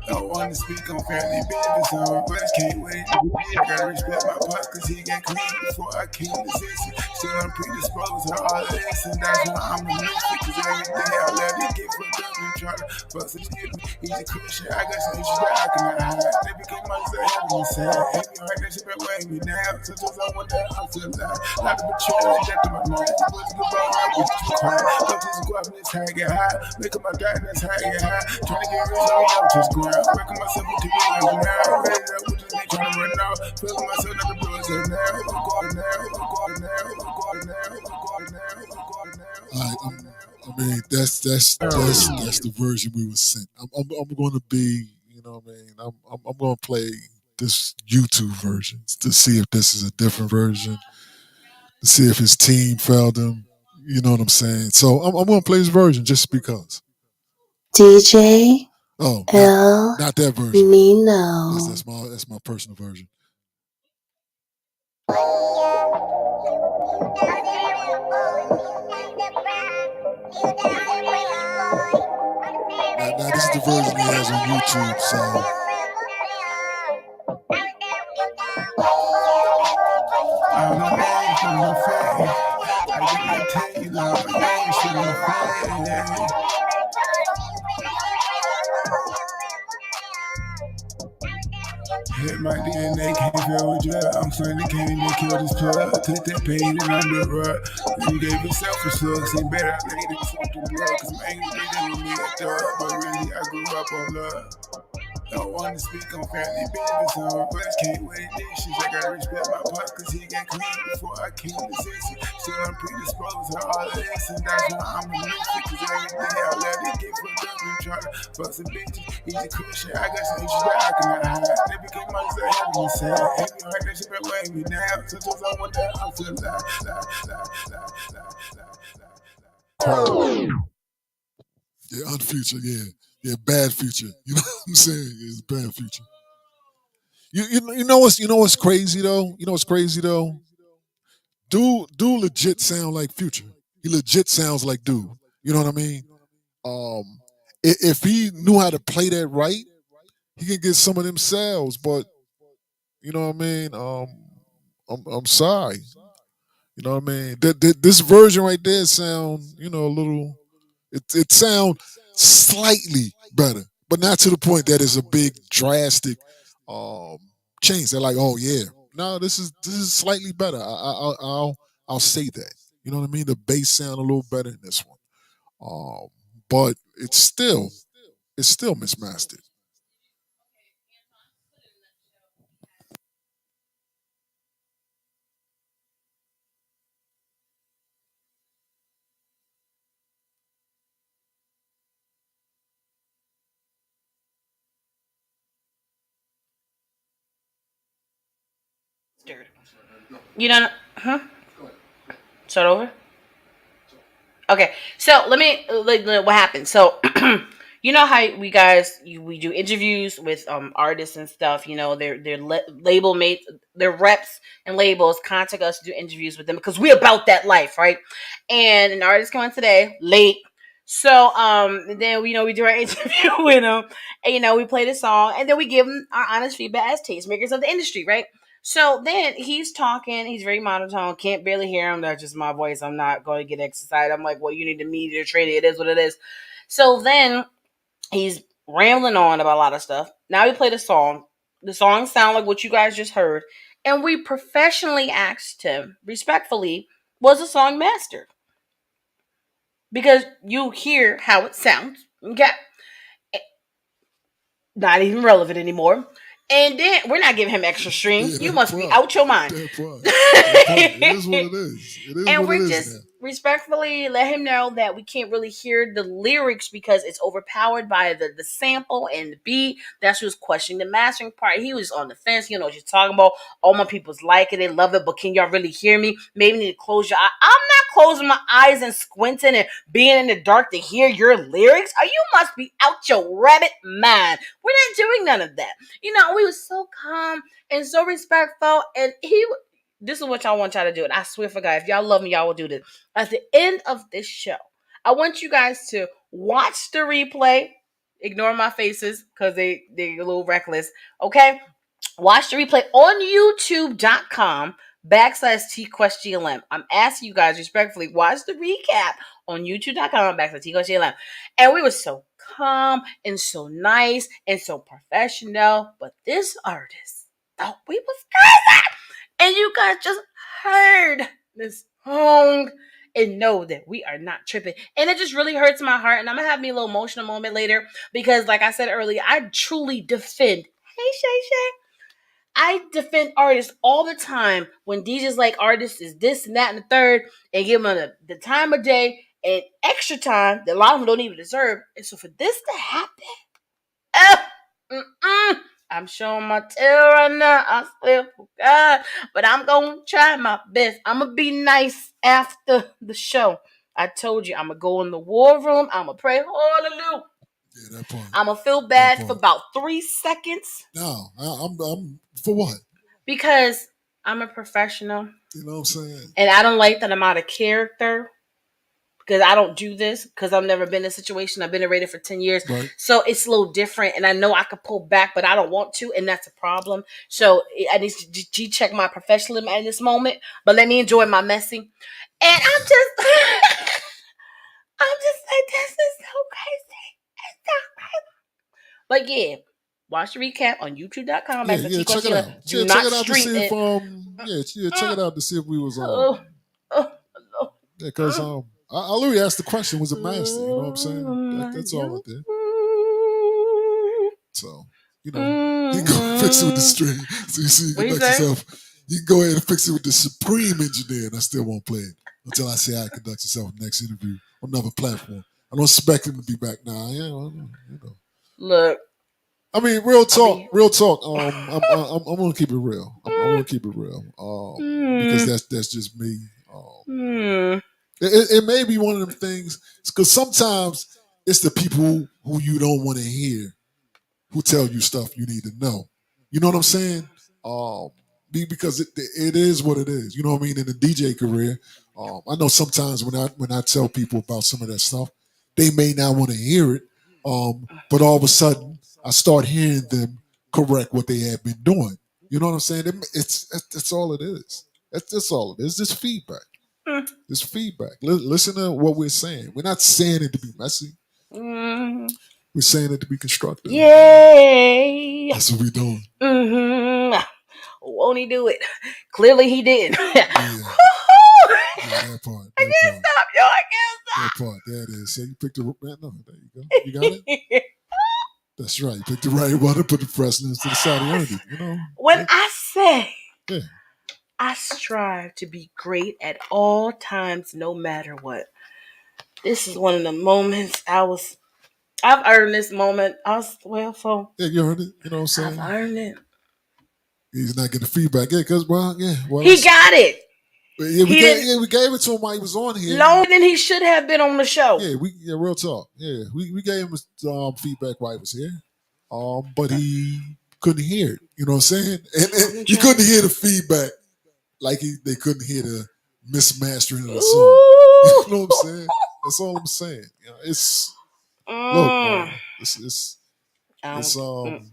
Speaker 5: Don't want to speak on family business, on but can't wait. I gotta respect my pops cause he got clean before I came to this. Still I'm predisposed to all of this, and that's why I'm a mystic. Cause every day I let it get fucked up and try to fuck some shit. He's a Christian, I got some issues that I cannot hide. They became my son, having me sad. Hate me hard, that shit been weighing me down. Sometimes I wonder how I feel alive. Not the betrayal and death to my mind. What's the wrong, I was too quiet. But this go up and this high get high. Making my diet, that's high get high. Trying to get rich, I'm just grind. Working myself into the ground now. Ready to with this bitch trying to run out. Feeling myself like the blues and now. I'm going now. I'm going now. I'm going now. I'm going now. I'm going now.
Speaker 3: All right, I mean that's the version we was sent. I'm going to be, you know what I mean. I'm going to play this YouTube version to see if this is a different version. To see if his team failed him. You know what I'm saying. So I'm going to play his version just because.
Speaker 6: DJ
Speaker 3: Oh, not that version.
Speaker 6: NINO.
Speaker 3: That's my personal version. Now this is the version he has on YouTube. So
Speaker 5: I'm a man from the fame. I get my tail off, thanks to the fame. Hit my DNA, can't feel with drug. I'm slinging cane, they killed his plug. Took that pain and under the rug. Then gave himself a slug, say better later, something blood. Cause my ain't with me a thug, but really I grew up on love. Don't want to speak on family business, on but can't wait dishes. I gotta respect my pops cause he got clean before I came to this. Still I'm predisposed to all of this, and that's why I'm a mystic. Cause every day I let it get fucked up and try to fuck some bitches. He's a Christian, I got some issues that I cannot hide. They became my son, having me sad. Hate me hard, that shit been weighing me down. Sometimes I wonder how I feel alive.
Speaker 3: yeah, unfuture, yeah, bad future. You know what I'm saying? It's bad future. You know what's crazy though? You know what's crazy though? Dude legit sound like Future. He legit sounds like Dude. You know what I mean? Um, if he knew how to play that right, he can get some of them sales. But you know what I mean? I'm sorry. You know what I mean? This version right there sound, a little. It sound slightly better, but not to the point that it's a big drastic um, change. They're like, oh yeah, no, this is slightly better. I'll say that. You know what I mean? The bass sound a little better in this one, but it's still mismastered.
Speaker 1: You don't, huh? Start over. Okay, so let me what happened. So you know how we do interviews with artists and stuff. You know, their label mates, their reps and labels contact us to do interviews with them because we're about that life, right? And an artist came on today late. So then we do our interview with him, and we play the song, and then we give him our honest feedback as tastemakers of the industry, right? So then he's talking, he's very monotone, can't barely hear him. That's just my voice. I'm not going to get excited. I'm like, well, you need to media trade it. It is what it is. So then he's rambling on about a lot of stuff. Now we play the song. The song sound like what you guys just heard. And we professionally asked him, respectfully, was the song mastered? Because you hear how it sounds. Okay. Not even relevant anymore. And then we're not giving him extra streams. You must be out your mind.
Speaker 3: That part. It is what it is. It is
Speaker 1: And
Speaker 3: what
Speaker 1: we're
Speaker 3: it is
Speaker 1: just
Speaker 3: now.
Speaker 1: respectfully let him know that we can't really hear the lyrics because it's overpowered by the sample and the beat. That's who's questioning the mastering part. He was on the fence. You know what you're talking about. All my people's like it. They love it. But can y'all really hear me? Maybe you need to close your eye. I'm not closing my eyes and squinting and being in the dark to hear your lyrics. Or you must be out your rabbit mind. We're not doing none of that. We was so calm and so respectful. And this is what y'all want y'all to do. And I swear for God, if y'all love me, y'all will do this. At the end of this show, I want you guys to watch the replay. Ignore my faces because they're a little reckless. Okay? Watch the replay on youtube.com/TQuestGLM. I'm asking you guys respectfully, watch the recap on youtube.com/TQuestGLM. And we were so calm and so nice and so professional. But this artist thought we was crazy. And you guys just heard this song and know that we are not tripping. And it just really hurts my heart. And I'm going to have me a little emotional moment later because, like I said earlier, I truly defend. Hey, Shay Shay. I defend artists all the time when DJs like artists is this and that and the third and give them the time of day and extra time that a lot of them don't even deserve. And so for this to happen, I'm showing my tail right now. I swear for God. But I'm going to try my best. I'm going to be nice after the show. I told you, I'm going to go in the war room. I'm going to pray, hallelujah.
Speaker 3: Yeah, that part.
Speaker 1: I'm going to feel bad for about 3 seconds.
Speaker 3: No, I'm for what?
Speaker 1: Because I'm a professional.
Speaker 3: You know what I'm saying?
Speaker 1: And I don't like that I'm out of character. Because I don't do this. Because I've never been in a situation. I've been a rated for 10 years.
Speaker 3: Right.
Speaker 1: So it's a little different. And I know I could pull back, but I don't want to. And that's a problem. So I need to G-check my professionalism at this moment. But let me enjoy my messy. And I'm just like, this is so crazy. It's so crazy. But yeah. Watch the recap on youtube.com.
Speaker 3: Yeah, check it out.
Speaker 1: Do
Speaker 3: check
Speaker 1: not
Speaker 3: it out to
Speaker 1: stream
Speaker 3: see
Speaker 1: it.
Speaker 3: if check it out to see if we was
Speaker 1: Yeah,
Speaker 3: because I literally asked the question, was it master? You know what I'm saying? That's all I did. So, you can go fix it with the string. So you see, you conduct yourself. You can go ahead and fix it with the Supreme Engineer, and I still won't play it until I say I conduct yourself next interview on another platform. I don't expect him to be back now.
Speaker 1: Look.
Speaker 3: I mean, real talk. I'm gonna keep it real. I'm gonna keep it real. Because that's just me. It may be one of them things because sometimes it's the people who you don't want to hear who tell you stuff you need to know. You know what I'm saying? Because it is what it is. You know what I mean? In the DJ career, I know sometimes when I tell people about some of that stuff, they may not want to hear it. But all of a sudden, I start hearing them correct what they have been doing. You know what I'm saying? That's all it is. That's all it is. Just feedback. It's feedback. Listen to what we're saying. We're not saying it to be messy. We're saying it to be constructive.
Speaker 1: Yay!
Speaker 3: That's what we're doing.
Speaker 1: Won't he do it? Clearly he did.
Speaker 3: Yeah, that part.
Speaker 1: I can't stop, yo. I can't stop.
Speaker 3: That part. There it is. So you picked the no. There you go. You got it. That's right. You picked the right one to put the precedence to the side of it. You know.
Speaker 1: When I say, I strive to be great at all times, no matter what. This is one of the moments I've earned this moment. I swear for.
Speaker 3: Yeah, you heard it. You know what I'm saying?
Speaker 1: I've earned it.
Speaker 3: He's not getting feedback. Yeah, because, well,
Speaker 1: he got it.
Speaker 3: Yeah,
Speaker 1: He didn't
Speaker 3: we gave it to him while he was on here.
Speaker 1: longer than he should have been on the show.
Speaker 3: Yeah, real talk. Yeah, we gave him feedback while he was here. But he couldn't hear it. You know what I'm saying? And you couldn't hear the feedback like they couldn't hear the mismastering of the song. You know what I'm saying? That's all I'm saying. You know, it's look,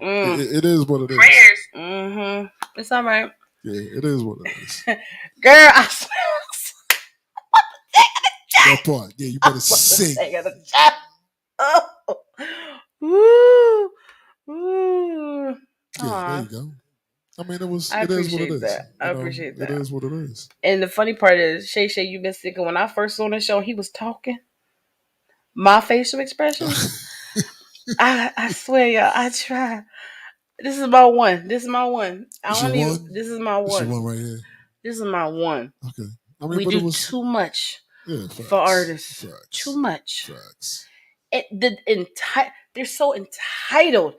Speaker 3: man. It is what it is.
Speaker 1: Mm-hmm. It's all right.
Speaker 3: Yeah, it is what it is.
Speaker 1: Girl, I swear.
Speaker 3: That part. Yeah, you better sing.
Speaker 1: Oh. Woo. Woo.
Speaker 3: Yeah, there you go. I mean, it is what it
Speaker 1: appreciate
Speaker 3: is.
Speaker 1: that. I appreciate that.
Speaker 3: It is what it is.
Speaker 1: And the funny part is, Shay, you've been thinking when I first saw the show, he was talking. My facial expressions. I swear, y'all, I try. This is my one. This is my one.
Speaker 3: This is one?
Speaker 1: This is my
Speaker 3: This is
Speaker 1: one.
Speaker 3: one right here.
Speaker 1: This is my one.
Speaker 3: Okay. I mean,
Speaker 1: We
Speaker 3: but
Speaker 1: do
Speaker 3: it was
Speaker 1: too much
Speaker 3: facts,
Speaker 1: for artists.
Speaker 3: Facts,
Speaker 1: too much.
Speaker 3: Facts.
Speaker 1: They're so entitled.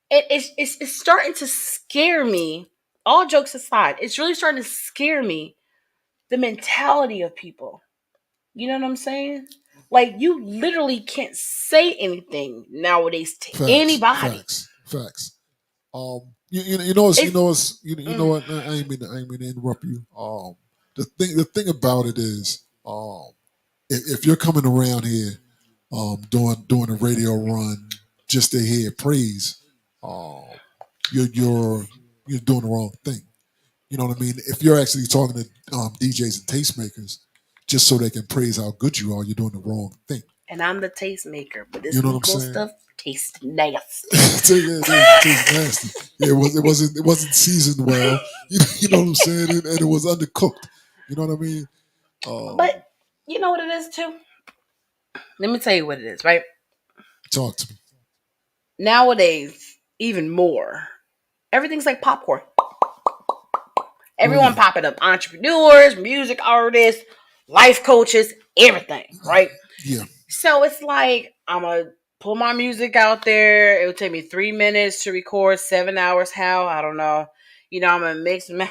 Speaker 1: It's starting to scare me. All jokes aside, it's really starting to scare me. The mentality of people. You know what I'm saying? Like you literally can't say anything nowadays to anybody.
Speaker 3: Facts. You know what? I ain't mean to interrupt you. The thing about it is, if you're coming around here, doing a radio run just to hear praise, you're doing the wrong thing. You know what I mean? If you're actually talking to DJs and tastemakers just so they can praise how good you are, you're doing the wrong thing.
Speaker 1: And I'm the tastemaker, but this
Speaker 3: legal
Speaker 1: stuff tastes nasty.
Speaker 3: Tastes nasty. Yeah, it wasn't seasoned well. You know what I'm saying? And it was undercooked. You know what I mean?
Speaker 1: But you know what it is too? Let me tell you what it is, right?
Speaker 3: Talk to me.
Speaker 1: Nowadays, even more. Everything's like popcorn. Everyone popping up. Entrepreneurs, music artists, life coaches, everything, right?
Speaker 3: Yeah.
Speaker 1: So it's like, I'm going to pull my music out there. It would take me 3 minutes to record, 7 hours. How? I don't know. I'm going to mix them.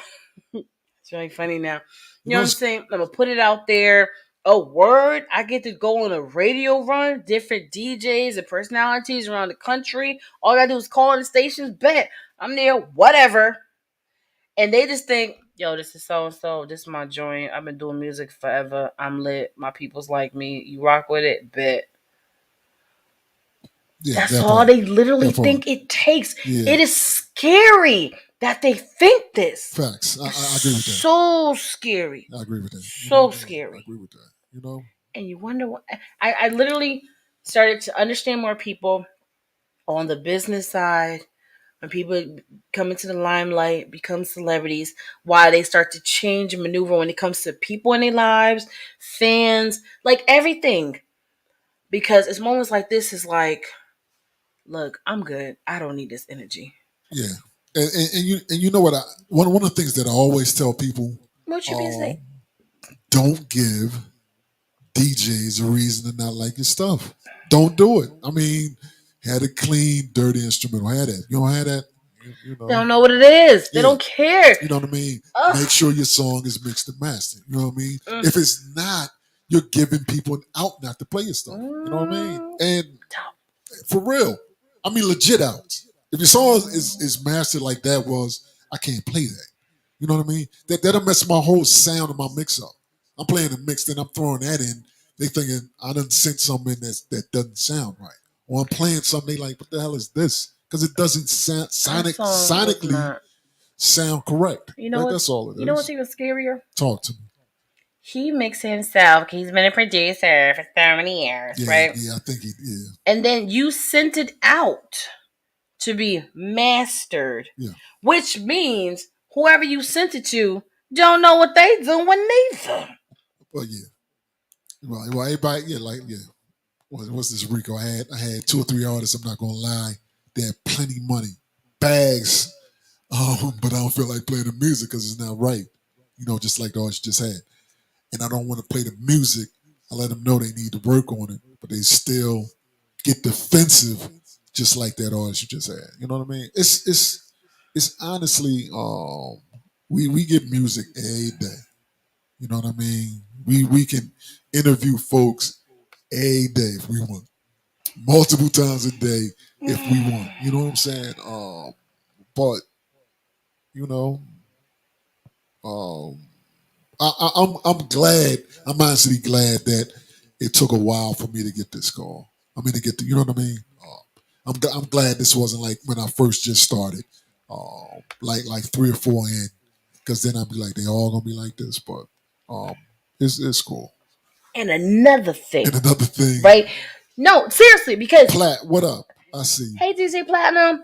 Speaker 1: It's really funny now. You know what I'm saying? I'm going to put it out there. Oh, word. I get to go on a radio run, different DJs and personalities around the country. All I got to do is call in the stations. Bet. I'm there, whatever. And they just think, yo, this is so-and-so. This is my joint. I've been doing music forever. I'm lit. My people's like me. You rock with it? Bet. Yeah, that's all part. They literally think it takes. Yeah. It is scary that they think this.
Speaker 3: Facts. I agree with that.
Speaker 1: So scary.
Speaker 3: I agree with that.
Speaker 1: So scary.
Speaker 3: I agree with that.
Speaker 1: And you wonder what... I literally started to understand more people on the business side. When people come into the limelight, become celebrities, why they start to change and maneuver when it comes to people in their lives, fans, like everything. Because it's moments like this is like, look, I'm good. I don't need this energy.
Speaker 3: Yeah. And you know what? One of the things that I always tell people,
Speaker 1: what you say?
Speaker 3: Don't give DJs a reason to not like your stuff. Don't do it. I mean, had a clean, dirty instrumental. Had that. You don't have that.
Speaker 1: They don't know what it is. They don't care.
Speaker 3: You know what I mean? Make sure your song is mixed and mastered. You know what I mean? If it's not, you're giving people an out not to play your stuff. You know what I mean? And for real, I mean legit outs. If your song is mastered like that I can't play that. You know what I mean? That'll mess my whole sound of my mix up. I'm playing a mix, then I'm throwing that in. They thinking I done sent something in that doesn't sound right. Or I'm playing something, they like, what the hell is this? Because it doesn't sound sonically sound correct.
Speaker 1: You know
Speaker 3: that's all it is.
Speaker 1: You know what's even scarier?
Speaker 3: Talk to me.
Speaker 1: He mixed himself. He's been a producer for so many years, right?
Speaker 3: Yeah, I think he. Yeah.
Speaker 1: And then you sent it out to be mastered, which means whoever you sent it to don't know what they doing neither.
Speaker 3: Well, yeah. Well, everybody, What's this, Rico? I had 2 or 3 artists. I'm not gonna lie. They had plenty of money, bags, but I don't feel like playing the music because it's not right. Just like the artist just had. And I don't want to play the music. I let them know they need to work on it, but they still get defensive, just like that artist you just had. You know what I mean? It's honestly, we get music every day. You know what I mean? We can interview folks a day if we want, multiple times a day if we want. You know what I'm saying? But you know, um, I'm glad. I'm honestly glad that it took a while for me to get this call. I mean, to get the, you know what I mean. I'm glad this wasn't like when I first just started, like 3 or 4 in, because then I'd be like, they all gonna be like this. But um, it's cool.
Speaker 1: And another thing,
Speaker 3: And another thing,
Speaker 1: right? No, seriously, because
Speaker 3: Plat, what up? I see you.
Speaker 1: hey, DJ Platinum,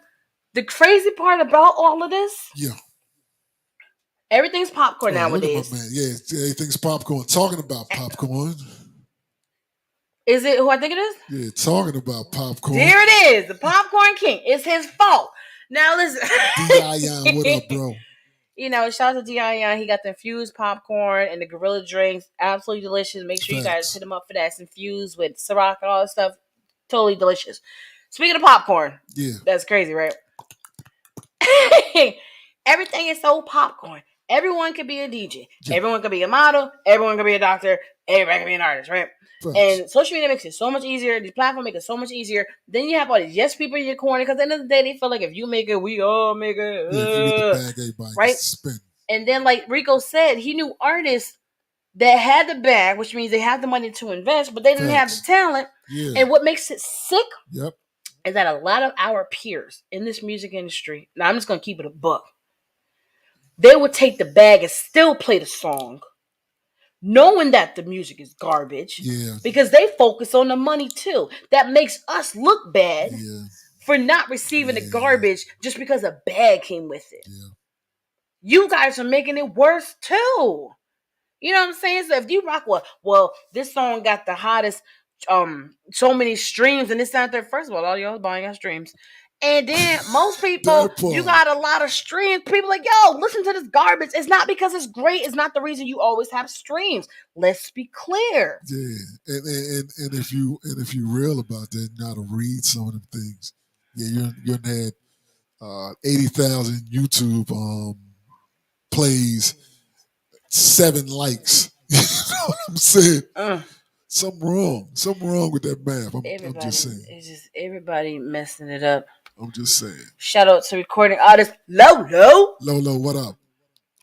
Speaker 1: the crazy part about all of this,
Speaker 3: Yeah.
Speaker 1: everything's popcorn
Speaker 3: Oh, look at my
Speaker 1: nowadays.
Speaker 3: man. Yeah, everything's popcorn. Talking about popcorn.
Speaker 1: Is it who I think it is?
Speaker 3: Yeah, talking about popcorn.
Speaker 1: There it is, the Popcorn King. It's his fault. Now listen,
Speaker 3: D.I.Yon, what up, bro?
Speaker 1: You know, shout out to D.I.Yon. He got the infused popcorn and the gorilla drinks. Absolutely delicious. Make sure you guys
Speaker 3: Facts.
Speaker 1: hit him up for that. It's infused with Ciroc and all that stuff. Totally delicious. Speaking of popcorn,
Speaker 3: Yeah,
Speaker 1: that's crazy, right? Everything is so popcorn. Everyone can be a DJ.
Speaker 3: Yeah.
Speaker 1: Everyone can be a model. Everyone can be a doctor. Everybody can be an artist, right?
Speaker 3: facts.
Speaker 1: And social media makes it so much easier. The platform makes it so much easier. Then you have all these yes people in your corner because at the end of the day, they feel like if you make it, we all make it.
Speaker 3: Yeah, if you get the bag, everybody
Speaker 1: right?
Speaker 3: gets to spin.
Speaker 1: And then, like Rico said, he knew artists that had the bag, which means they have the money to invest, but they didn't have the
Speaker 3: Facts.
Speaker 1: talent.
Speaker 3: Yeah.
Speaker 1: And what makes it sick
Speaker 3: Yep.
Speaker 1: is that a lot of our peers in this music industry, now I'm just going to keep it a buck, they would take the bag and still play the song, knowing that the music is garbage,
Speaker 3: Yeah.
Speaker 1: because they focus on the money too. That makes us look bad
Speaker 3: Yeah.
Speaker 1: for not receiving the
Speaker 3: Yeah.
Speaker 1: garbage just because a bag came with it.
Speaker 3: Yeah.
Speaker 1: You guys are making it worse too. You know what I'm saying? So if you rock well, this song got the hottest, so many streams, and this out there. First of all y'all buying our streams, and then most people,
Speaker 3: That part.
Speaker 1: you got a lot of streams. People like, yo, listen to this garbage. It's not because it's great. It's not the reason you always have streams. Let's be clear.
Speaker 3: Yeah. And if you real about that, you gotta read some of them things. Yeah, you're had 80,000 YouTube plays, 7 likes. You know what I'm saying? Something wrong with that math. I'm just saying.
Speaker 1: It's just everybody messing it up.
Speaker 3: I'm just saying.
Speaker 1: Shout out to recording artist Lolo.
Speaker 3: Lolo, what up?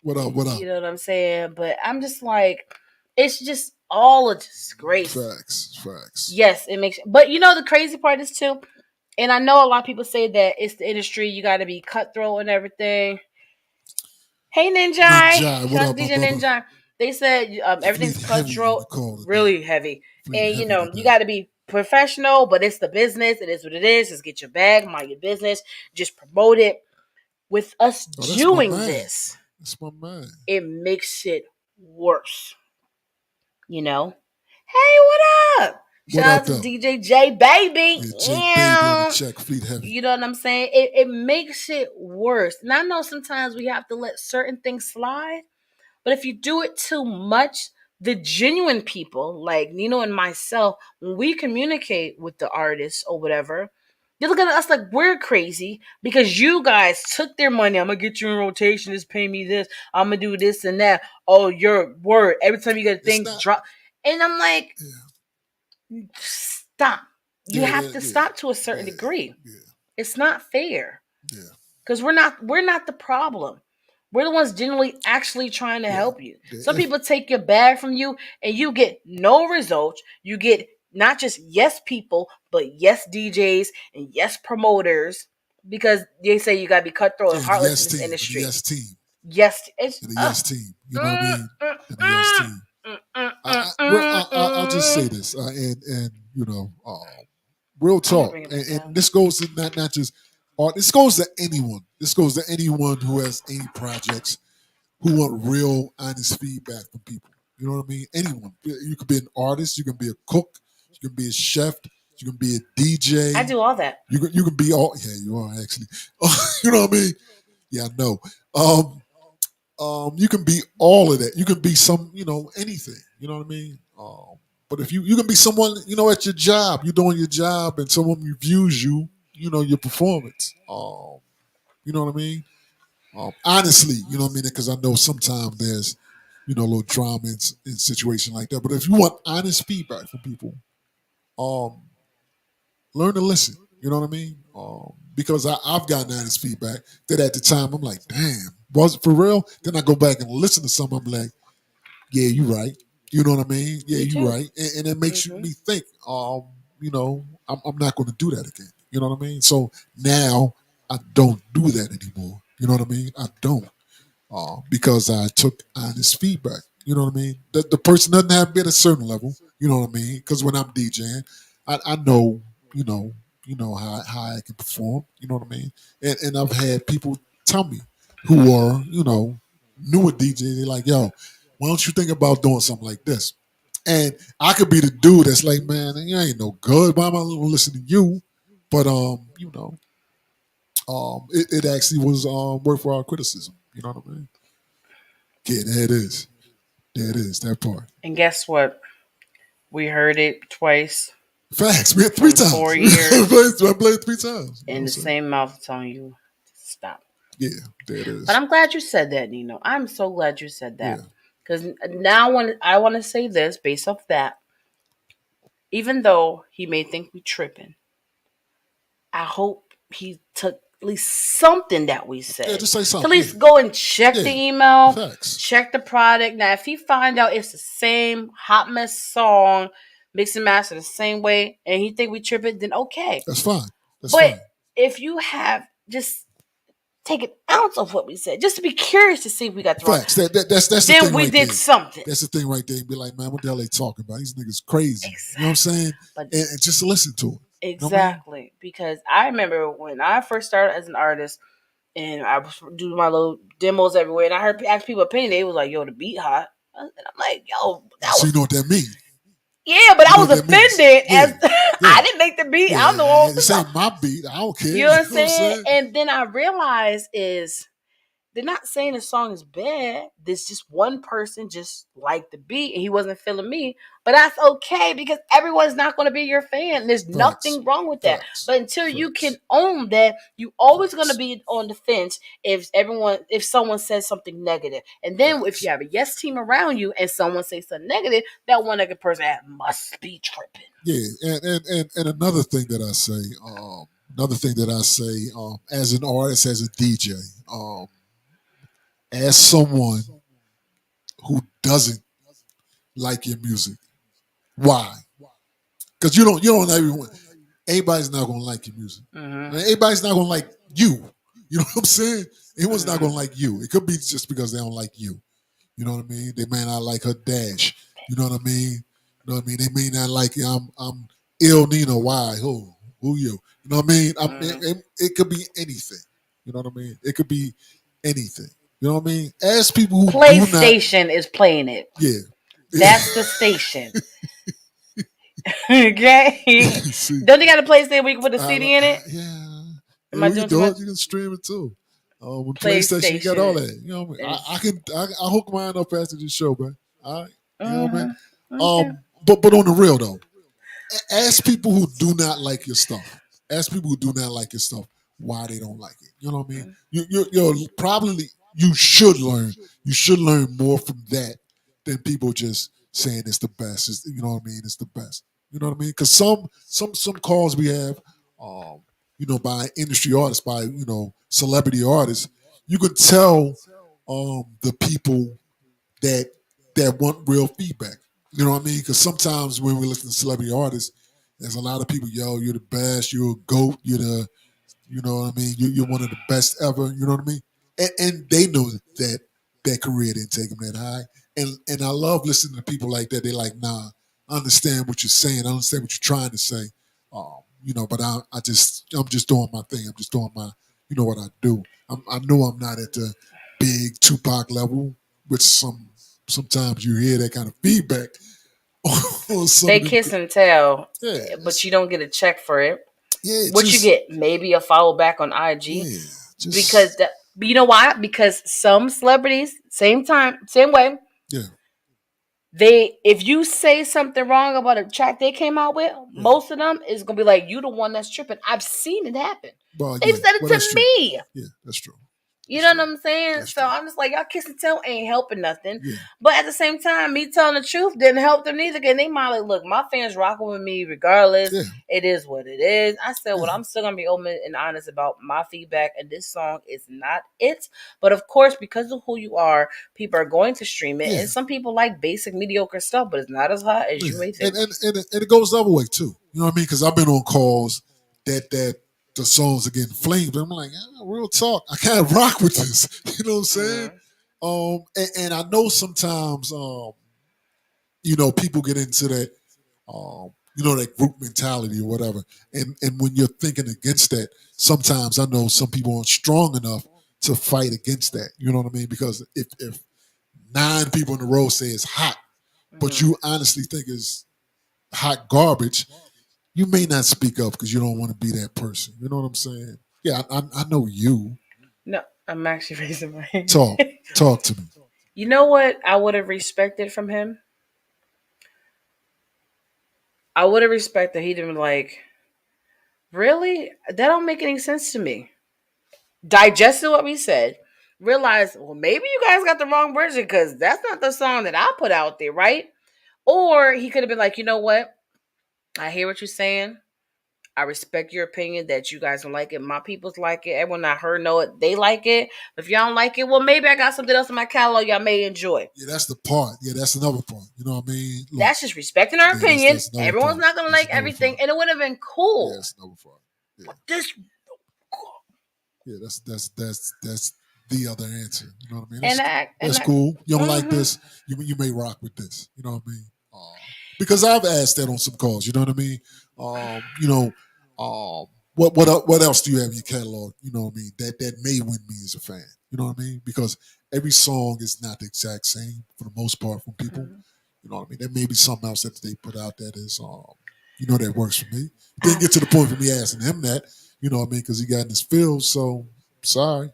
Speaker 3: What up? What up?
Speaker 1: You know what I'm saying? But I'm just like, it's just all a disgrace.
Speaker 3: Facts.
Speaker 1: Yes, it makes. But you know the crazy part is too, and I know a lot of people say that it's the industry. You got to be cutthroat and everything. Hey Ninja,
Speaker 3: what up,
Speaker 1: DJ
Speaker 3: my brother?
Speaker 1: Ninja. They said everything's
Speaker 3: Fleet heavy
Speaker 1: cutthroat,
Speaker 3: on the call today.
Speaker 1: really heavy,
Speaker 3: Fleet
Speaker 1: and
Speaker 3: heavy
Speaker 1: you know
Speaker 3: today.
Speaker 1: you got to be professional. But it's the business. It is what it is. Just get your bag, mind your business. Just promote it. With us
Speaker 3: Oh, that's
Speaker 1: doing
Speaker 3: my man.
Speaker 1: this,
Speaker 3: That's my man.
Speaker 1: it makes it worse. You know? Hey, what up? Shout
Speaker 3: What
Speaker 1: out
Speaker 3: up,
Speaker 1: to
Speaker 3: though?
Speaker 1: DJ J Baby.
Speaker 3: Yeah, J Baby on the check, Fleet heavy.
Speaker 1: You know what I'm saying? It makes it worse. And I know sometimes we have to let certain things slide, but if you do it too much, the genuine people like Nino and myself, when we communicate with the artists or whatever, they're looking at us like we're crazy because you guys took their money. I'm gonna get you in rotation. Just pay me this. I'm gonna do this and that. Oh, your word. Every time you get a thing drop, and I'm like, stop. You have to stop to a certain degree.
Speaker 3: Yeah.
Speaker 1: It's not fair.
Speaker 3: Yeah.
Speaker 1: Because we're not the problem. We're the ones generally actually trying to help you. Some people take your bag from you and you get no results. You get not just yes people, but yes DJs and yes promoters because they say you gotta be cutthroat and heartless in this industry.
Speaker 3: Yes team.
Speaker 1: Yes, it's
Speaker 3: the yes team. You know what I mean? And the yes team. I'll just say this, and you know, real talk, and this goes to not just art. This goes to anyone. This goes to anyone who has any projects, who want real, honest feedback from people. You know what I mean? Anyone. You could be an artist. You can be a cook. You can be a chef. You can be a DJ.
Speaker 1: I do all that.
Speaker 3: You can be all. Yeah, you are actually. You know what I mean? Yeah, I know. You can be all of that. You can be some, anything. You know what I mean? But if you can be someone, at your job, you're doing your job, and someone reviews you, your performance. You know what I mean? Honestly, you know what I mean? Because I know sometimes there's a little drama in situation like that. But if you want honest feedback from people, um, learn to listen. You know what I mean? Because I've gotten honest feedback that at the time I'm like, damn, was it for real? Then I go back and listen to some. I'm like, yeah, you right. You know what I mean? Yeah,
Speaker 1: Me
Speaker 3: you
Speaker 1: too.
Speaker 3: right. And it makes me think, I'm not going to do that again. You know what I mean? So now I don't do that anymore. You know what I mean? I don't because I took honest feedback. You know what I mean? The person doesn't have to be at a certain level. You know what I mean? Because when I'm DJing, I know, you know, how I can perform. You know what I mean? And I've had people tell me who are, newer DJs. They're like, yo, why don't you think about doing something like this? And I could be the dude that's like, man, you ain't no good. Why am I gonna listen to you? But it actually was worthwhile criticism. You know what I mean? Yeah, there it is. There it is. That part.
Speaker 1: And guess what? We heard it twice
Speaker 3: Facts. We had three
Speaker 1: in 4
Speaker 3: times.
Speaker 1: years,
Speaker 3: I played 3 times. You know what
Speaker 1: and
Speaker 3: I'm
Speaker 1: the
Speaker 3: saying?
Speaker 1: same mouth telling you to stop.
Speaker 3: Yeah, there it
Speaker 1: But
Speaker 3: is.
Speaker 1: I'm glad you said that, Nino. I'm so glad you said
Speaker 3: Yeah.
Speaker 1: that. Because now when I want to say this based off that, even though he may think we tripping, I hope he took at least something that we
Speaker 3: Yeah,
Speaker 1: said.
Speaker 3: just say
Speaker 1: To at
Speaker 3: something.
Speaker 1: least go and check
Speaker 3: Yeah.
Speaker 1: the email,
Speaker 3: Facts.
Speaker 1: check the product. Now, if he find out it's the same hot mess song, mix and master the same way, and he think we tripping, then okay.
Speaker 3: That's fine. That's
Speaker 1: But
Speaker 3: fine.
Speaker 1: if you have just take an ounce of what we said, just to be curious to see if we got the wrong,
Speaker 3: Facts. That's the
Speaker 1: then
Speaker 3: thing
Speaker 1: we
Speaker 3: right
Speaker 1: did
Speaker 3: there.
Speaker 1: something.
Speaker 3: That's the thing right there. And be like, man, what the hell they talking about? These niggas crazy.
Speaker 1: Exactly.
Speaker 3: You know what I'm saying?
Speaker 1: But
Speaker 3: And just listen to it.
Speaker 1: exactly.
Speaker 3: You know what I mean?
Speaker 1: Because I remember when I first started as an artist and I was doing my little demos everywhere, and I heard ask people opinion, they was like, "Yo, the beat hot," and I'm like, "Yo, that
Speaker 3: So you
Speaker 1: was
Speaker 3: know what that means.
Speaker 1: yeah," but
Speaker 3: You
Speaker 1: I
Speaker 3: know
Speaker 1: was
Speaker 3: what that means.
Speaker 1: offended
Speaker 3: Yeah.
Speaker 1: as
Speaker 3: Yeah.
Speaker 1: I didn't make the beat. I don't know all
Speaker 3: Yeah.
Speaker 1: this
Speaker 3: This
Speaker 1: stuff.
Speaker 3: ain't my beat. I don't care.
Speaker 1: You know what I'm
Speaker 3: You know what I'm
Speaker 1: saying?
Speaker 3: saying?
Speaker 1: And then I realized is they're not saying the song is bad. There's just one person just liked the beat and he wasn't feeling me. But that's okay because everyone's not going to be your fan. There's
Speaker 3: Facts.
Speaker 1: nothing wrong with that.
Speaker 3: Facts.
Speaker 1: But until you
Speaker 3: Facts.
Speaker 1: can own that, you always going to
Speaker 3: Facts.
Speaker 1: be on the fence if someone says something negative. And then if
Speaker 3: Facts.
Speaker 1: you have a yes team around you and someone says something negative, that one negative person must be tripping.
Speaker 3: Yeah, and another thing that I say, as an artist, as a DJ, as someone who doesn't like your music, why? Because you don't everyone. Everybody's not gonna like your music.
Speaker 1: Mm-hmm.
Speaker 3: Everybody's not gonna like you. You know what I'm saying? Everyone's not
Speaker 1: Mm-hmm.
Speaker 3: gonna like you. It could be just because they don't like you. You know what I mean? They may not like her dash. You know what I mean? You know what I mean? They may not like I'm ill Nino. Why? Who you? You know what I mean? It could be anything. You know what I mean? It could be anything. You know what I mean? As people who do not,
Speaker 1: PlayStation is playing it.
Speaker 3: yeah,
Speaker 1: That's the station. Okay.
Speaker 3: See,
Speaker 1: Don't you got a PlayStation where you can put the CD in it?
Speaker 3: yeah.
Speaker 1: Am
Speaker 3: Yeah,
Speaker 1: I
Speaker 3: we can
Speaker 1: doing too
Speaker 3: do
Speaker 1: much?
Speaker 3: it. You can stream it too. With PlayStation, you got
Speaker 1: PlayStation
Speaker 3: all that. You know what I mean?
Speaker 1: is.
Speaker 3: I hook mine up after this show, man. All right. You know what I mean?
Speaker 1: Okay.
Speaker 3: But on the real though, ask people who do not like your stuff. Ask people who do not like your stuff why they don't like it. You know what I mean? You're probably you should learn. You should learn more from that than people just saying it's the best. You know what I mean? It's the best. You know what I mean? Because some calls we have, by industry artists, by celebrity artists, you can tell the people that want real feedback. You know what I mean? Because sometimes when we listen to celebrity artists, there's a lot of people, yo, you're the best, you're a goat, you know what I mean? You're one of the best ever. You know what I mean? And they know that their career didn't take them that high. And I love listening to people like that. They're like, nah, I understand what you're saying. I understand what you're trying to say. But I'm just doing my thing. I'm just doing what I do. I know I'm not at the big Tupac level, which sometimes you hear that kind of feedback on some
Speaker 1: They
Speaker 3: of them.
Speaker 1: kiss and tell,
Speaker 3: Yeah,
Speaker 1: but you don't get a check for it.
Speaker 3: yeah,
Speaker 1: What you get? Maybe a follow back on IG.
Speaker 3: Yeah,
Speaker 1: Because you know why? Because some celebrities, same way,
Speaker 3: yeah.
Speaker 1: if you say something wrong about a track they came out with, most of them is gonna be like, you the one that's tripping. I've seen it happen.
Speaker 3: Well,
Speaker 1: They've said it
Speaker 3: that's
Speaker 1: to
Speaker 3: true.
Speaker 1: me.
Speaker 3: Yeah, that's true.
Speaker 1: You
Speaker 3: That's
Speaker 1: know what
Speaker 3: true.
Speaker 1: I'm saying?
Speaker 3: That's
Speaker 1: So
Speaker 3: true.
Speaker 1: I'm just like, y'all kiss and tell ain't helping nothing.
Speaker 3: Yeah.
Speaker 1: But at the same time, me telling the truth didn't help them neither. Cause they might like, look, my fans rocking with me regardless.
Speaker 3: Yeah.
Speaker 1: It is what it is. I said, well,
Speaker 3: Yeah.
Speaker 1: I'm still gonna be open and honest about my feedback, and this song is not it. But of course, because of who you are, people are going to stream it,
Speaker 3: Yeah.
Speaker 1: and some people like basic mediocre stuff, but it's not as hot as
Speaker 3: Yeah.
Speaker 1: you may think.
Speaker 3: And it goes the other way too. You know what I mean? Because I've been on calls that the songs are getting flamed. But I'm like, real talk. I can't rock with this. You know what I'm saying? And I know sometimes you know, people get into that you know, that group mentality or whatever. And when you're thinking against that, sometimes I know some people aren't strong enough to fight against that. You know what I mean? Because if 9 people in a row say it's hot, but you honestly think it's hot garbage, you may not speak up because you don't want to be that person. You know what I'm saying? Yeah, I know you.
Speaker 1: No, I'm actually raising my hand.
Speaker 3: Talk to me.
Speaker 1: You know what I would have respected from him? I would have respected he didn't like, really? That don't make any sense to me. Digested what we said. Realized, well, maybe you guys got the wrong version because that's not the song that I put out there, right? Or he could have been like, you know what? I hear what you're saying. I respect your opinion that you guys don't like it. My people's like it. Everyone I heard know it. They like it. If y'all don't like it, well, maybe I got something else in my catalog y'all may enjoy.
Speaker 3: Yeah, that's the part. Yeah, that's another part. You know what I mean? Look,
Speaker 1: That's just respecting our opinion.
Speaker 3: that's another
Speaker 1: Everyone's
Speaker 3: part.
Speaker 1: not going to
Speaker 3: That's
Speaker 1: like
Speaker 3: another
Speaker 1: everything.
Speaker 3: part.
Speaker 1: And it would have been cool.
Speaker 3: Yeah, that's another part. Yeah.
Speaker 1: But this.
Speaker 3: Yeah, that's the other answer. You know what I mean?
Speaker 1: And
Speaker 3: That's cool. You don't like this, you may rock with this. You know what I mean? Because I've asked that on some calls. You know what I mean? You know, what else do you have in your catalog? You know what I mean? That may win me as a fan. You know what I mean? Because every song is not the exact same for the most part from people. You know what I mean? There may be something else that they put out that is, you know, that works for me. Didn't get to the point for me asking him that. You know what I mean? Because he got in his field. So sorry.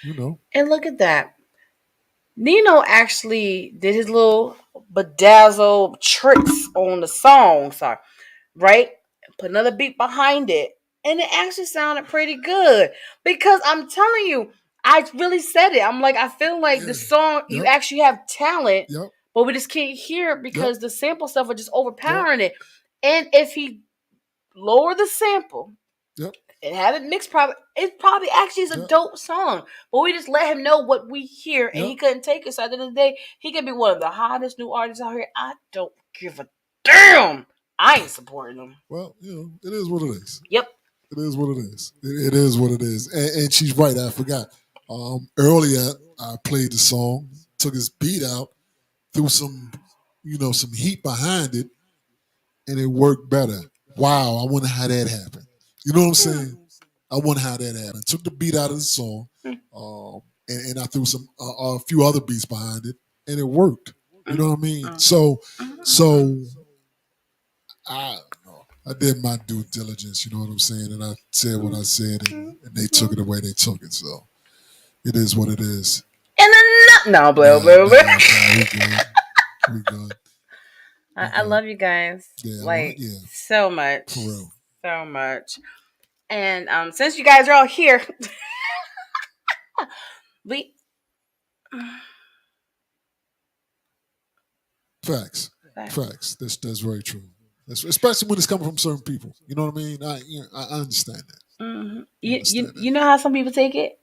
Speaker 3: You know.
Speaker 1: And look at that. Nino actually did his little bedazzle tricks on the song, sorry, right? Put another beat behind it. And it actually sounded pretty good. Because I'm telling you, I really said it. I'm like, I feel like the song, you actually have talent, but we just can't hear it because the sample stuff are just overpowering it. And if he lower the sample and have it mixed, it probably actually is a dope song. But we just let him know what we hear, and he couldn't take it. So at the end of the day, he could be one of the hottest new artists out here. I don't give a damn. I ain't supporting him.
Speaker 3: Well, you know, it is what it is.
Speaker 1: Yep.
Speaker 3: It is what it is. It is what it is. And she's right. I forgot. Earlier, I played the song, took his beat out, threw some, you know, some heat behind it, and it worked better. Wow, I wonder how that happened. You know what I'm saying? I wonder how that happened. Took the beat out of the song, and I threw some a few other beats behind it, and it worked. You know what I mean? So I did my due diligence. You know what I'm saying? And I said what I said, and they took it the way they took it. So it is what it is.
Speaker 1: And no, blah.
Speaker 3: We good.
Speaker 1: I love you guys.
Speaker 3: Yeah,
Speaker 1: like so much.
Speaker 3: For real.
Speaker 1: So much. And since you guys are all here, we
Speaker 3: Facts. That's very true. Especially when it's coming from certain people. You know what I mean? I understand that.
Speaker 1: Mm-hmm. You know how some people take it?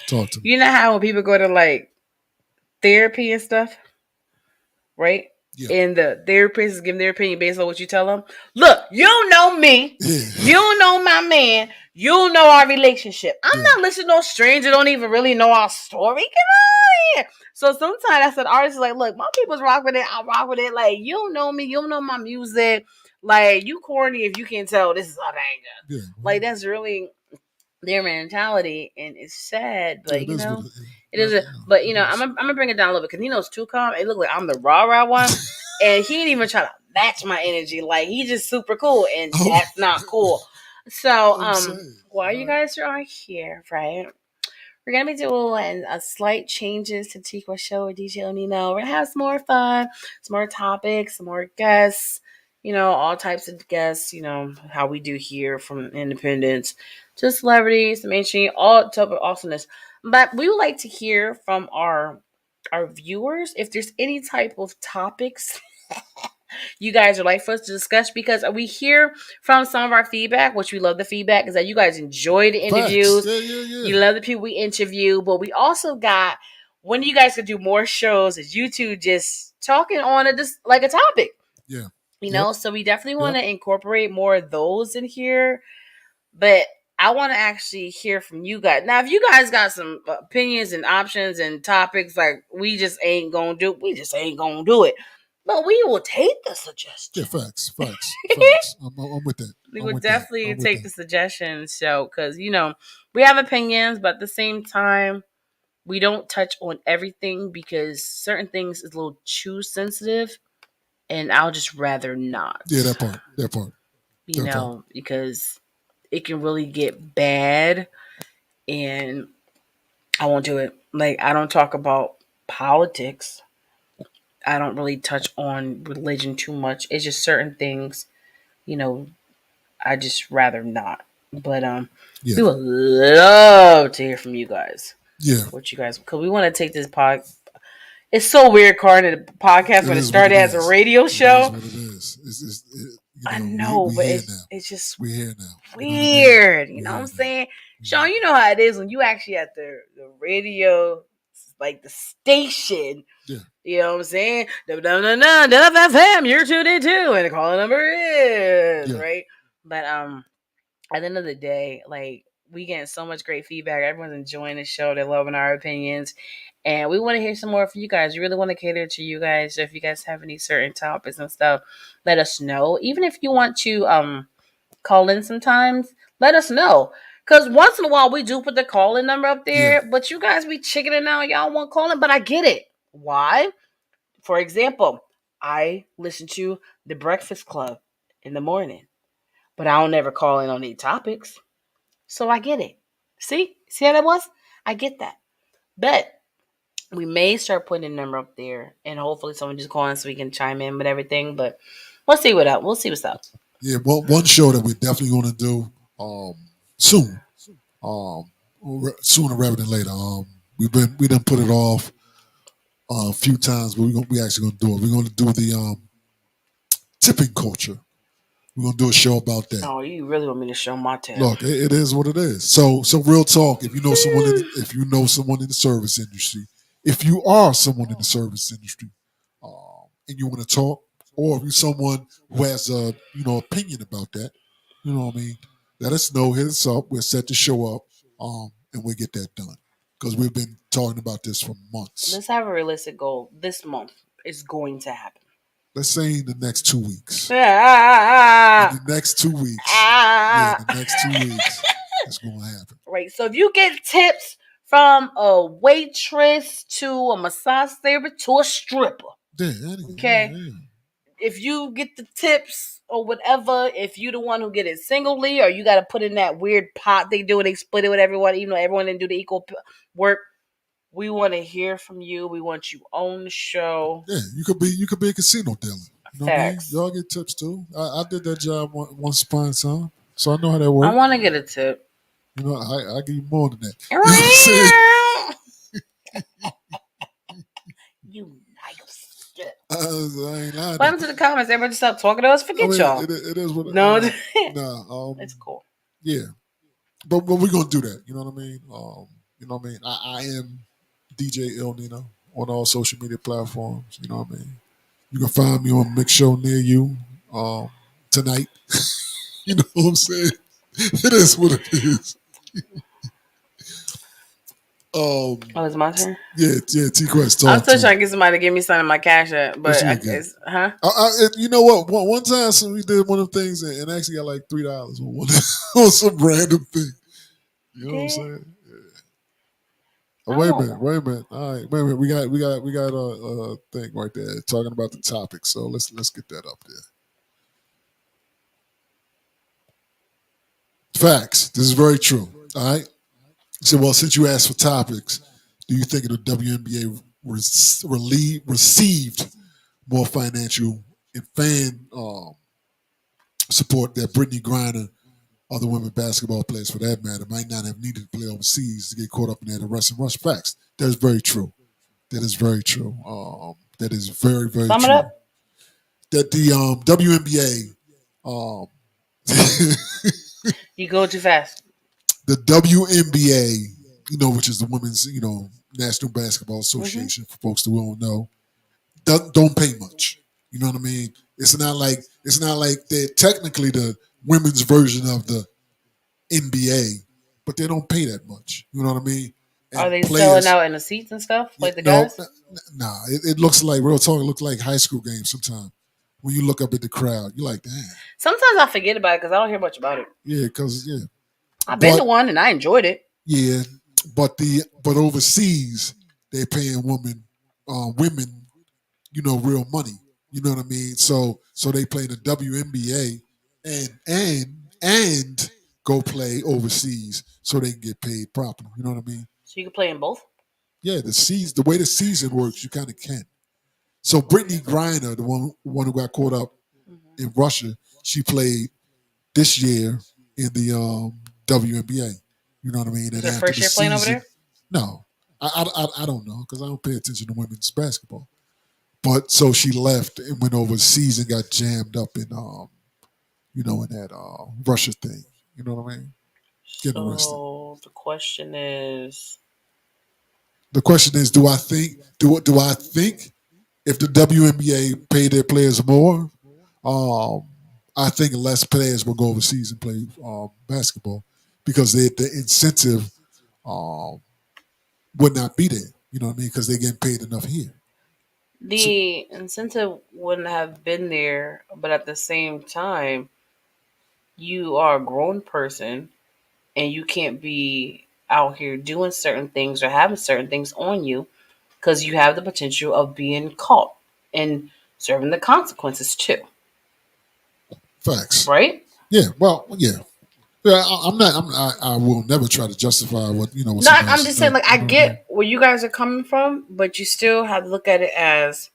Speaker 3: Talk to me.
Speaker 1: You know how when people go to like therapy and stuff, right? Yeah. And the therapist is giving their opinion based on what you tell them. Look, you know me. Yeah. You know my man. You know our relationship. I'm not listening to no stranger. Don't even really know our story. Get out of here. So sometimes I said, artists like, look, my people's rock with it. I rock with it. Like, you don't know me. You don't know my music. Like, you corny if you can't tell this is a banger. Yeah. Like, that's really their mentality, and it's sad, but you know, it is. But you know, I'm gonna bring it down a little bit because Nino's too calm. It looked like I'm the rah one, and he didn't even try to match my energy. Like he's just super cool, and that's not cool. So, while you guys are here, right? We're gonna be doing a slight changes to TQuest show with DJ NINO. We're gonna have some more fun, some more topics, some more guests. all types of guests, how we do here from independents to celebrities, mainstream, all type of awesomeness. But we would like to hear from our viewers if there's any type of topics you guys would like for us to discuss, because we hear from some of our feedback, which we love the feedback, is that you guys enjoy the interviews.
Speaker 3: Facts. Yeah.
Speaker 1: You love the people we interview, but we also got, when you guys could do more shows, is you two just talking on just like a topic.
Speaker 3: Yeah.
Speaker 1: So we definitely want to incorporate more of those in here. But I want to actually hear from you guys. Now, if you guys got some opinions and options and topics, like we just ain't gonna do it. But we will take the suggestions.
Speaker 3: Yeah, facts. I'm with that.
Speaker 1: We will definitely take the suggestions. So, because we have opinions, but at the same time, we don't touch on everything because certain things is a little too sensitive, and I'll just rather not.
Speaker 3: Yeah, that part.
Speaker 1: Because it can really get bad, and I won't do it. Like, I don't talk about politics. I don't really touch on religion too much. It's just certain things, I just rather not. But we would love to hear from you guys.
Speaker 3: Yeah.
Speaker 1: What you guys, because we want to take this It's so weird, Carter, the podcast when it started as a radio show.
Speaker 3: It is what it is.
Speaker 1: I know, but it's just
Speaker 3: we're here now.
Speaker 1: Weird. You know what I'm saying? Sean, you know how it is when you actually at the radio, like the station.
Speaker 3: Yeah.
Speaker 1: You know what I'm saying? WFM, you're tuned in too, and the call number is right. But at the end of the day, like, we getting so much great feedback. Everyone's enjoying the show. They're loving our opinions. And we want to hear some more from you guys. We really want to cater to you guys. So if you guys have any certain topics and stuff, let us know. Even if you want to call in sometimes, let us know. Because once in a while, we do put the call-in number up there. Yeah. But you guys be chickening out. Y'all want calling, but I get it. Why? For example, I listen to The Breakfast Club in the morning. But I don't ever call in on any topics. So I get it. See how that was? I get that. But we may start putting a number up there, and hopefully someone just call in so we can chime in with everything. But we'll see what's up.
Speaker 3: Yeah, well, one show that we're definitely going to do soon, sooner rather than later. We done put it off a few times, but we actually going to do it. We're going to do the tipping culture. We're going to do a show about that.
Speaker 1: Oh, you really want me to show my tail?
Speaker 3: Look, it is what it is. So real talk. If you know someone in the service industry, if you are someone in the service industry, and you want to talk, or if you're someone who has a opinion about that, you know what I mean, let us know. Hit us up. We'll set the show up, and we'll get that done, because we've been talking about this for months.
Speaker 1: Let's have a realistic goal. This month is going to happen.
Speaker 3: Let's say in the next 2 weeks.
Speaker 1: In
Speaker 3: the next 2 weeks. The next 2 weeks, it's going to happen.
Speaker 1: Right. So if you get tips from a waitress to a massage therapist to a stripper. Okay. Yeah. If you get the tips or whatever, if you the one who get it singly, or you got to put in that weird pot they do and they split it with everyone, even though everyone didn't do the equal work. We want to hear from you. We want you on the show.
Speaker 3: Yeah, you could be a casino dealer. You know what I mean? Y'all get tips too. I did that job once upon a time, so I know how that works.
Speaker 1: I want to get a tip.
Speaker 3: You know, I give you more than that.
Speaker 1: You nice shit.
Speaker 3: I ain't lying.
Speaker 1: What happened to the comments? Everybody just stop talking to us. Forget y'all.
Speaker 3: It is what.
Speaker 1: No,
Speaker 3: it's
Speaker 1: cool.
Speaker 3: Yeah, but we're gonna do that. You know what I mean? You know what I mean? I am DJ NINO on all social media platforms. You know what I mean? You can find me on a mix show near you tonight. You know what I'm saying? It is what it is.
Speaker 1: It's my turn?
Speaker 3: Yeah, TQuest.
Speaker 1: I'm still trying to get somebody to give me something in my cash app, but
Speaker 3: you know what? One time, we did one of the things and actually got like $3 on some random thing. You know what I'm saying? Oh, wait a minute. All right, wait a minute. We got a thing right there talking about the topic. So let's get that up there. Facts. This is very true. All right. So, well, since you asked for topics, do you think the WNBA received more financial and fan support that Brittany Griner, other women basketball players for that matter, might not have needed to play overseas to get caught up in that arrest and rush. Facts. That is very true. That is very true. That is very, very
Speaker 1: Sum it
Speaker 3: true.
Speaker 1: up.
Speaker 3: That the WNBA, um,
Speaker 1: You go too fast.
Speaker 3: the WNBA, which is the women's, National Basketball Association, for folks that we don't know, don't pay much. You know what I mean? It's not like they're technically the women's version of the NBA, but they don't pay that much. You know what I mean?
Speaker 1: Are
Speaker 3: And
Speaker 1: they selling
Speaker 3: players,
Speaker 1: out in the seats and stuff
Speaker 3: yeah,
Speaker 1: like the
Speaker 3: no,
Speaker 1: guys?
Speaker 3: nah. It looks like real talk. It looks like high school games sometimes. When you look up at the crowd, you're like, damn,
Speaker 1: Sometimes I forget about it because I don't hear much about it.
Speaker 3: yeah, because yeah,
Speaker 1: I've been to
Speaker 3: but
Speaker 1: one and I enjoyed it.
Speaker 3: yeah, but overseas they're paying women, real money. You know what I mean? So they play the WNBA and go play overseas so they can get paid properly. You know what I mean?
Speaker 1: So you can play in both.
Speaker 3: Yeah, the way the season works, you kind of can. So Brittany Griner, the one who got caught up
Speaker 1: Mm-hmm.
Speaker 3: in Russia, she played this year in the WNBA. You know what I mean?
Speaker 1: Is
Speaker 3: And
Speaker 1: her
Speaker 3: after
Speaker 1: first
Speaker 3: the
Speaker 1: year playing over
Speaker 3: season,
Speaker 1: there?
Speaker 3: no, I don't know because I don't pay attention to women's basketball. But so she left and went overseas and got jammed up in that Russia thing. You know what I mean? Getting arrested.
Speaker 1: So the question is,
Speaker 3: The question is, do I think if the WNBA pay their players more, um, I think less players will go overseas and play basketball because the incentive um, would not be there. You know what I mean? Because they're getting paid enough here. So,
Speaker 1: the incentive wouldn't have been there, but at the same time, you are a grown person and you can't be out here doing certain things or having certain things on you because you have the potential of being caught and serving the consequences too,
Speaker 3: facts.
Speaker 1: right?
Speaker 3: Yeah. Well, yeah. Yeah, I'm not. I will never try to justify what
Speaker 1: Not,
Speaker 3: somebody
Speaker 1: I'm
Speaker 3: should
Speaker 1: just saying,
Speaker 3: do.
Speaker 1: like, I
Speaker 3: You know what I mean?
Speaker 1: get where you guys are coming from, but you still have to look at it as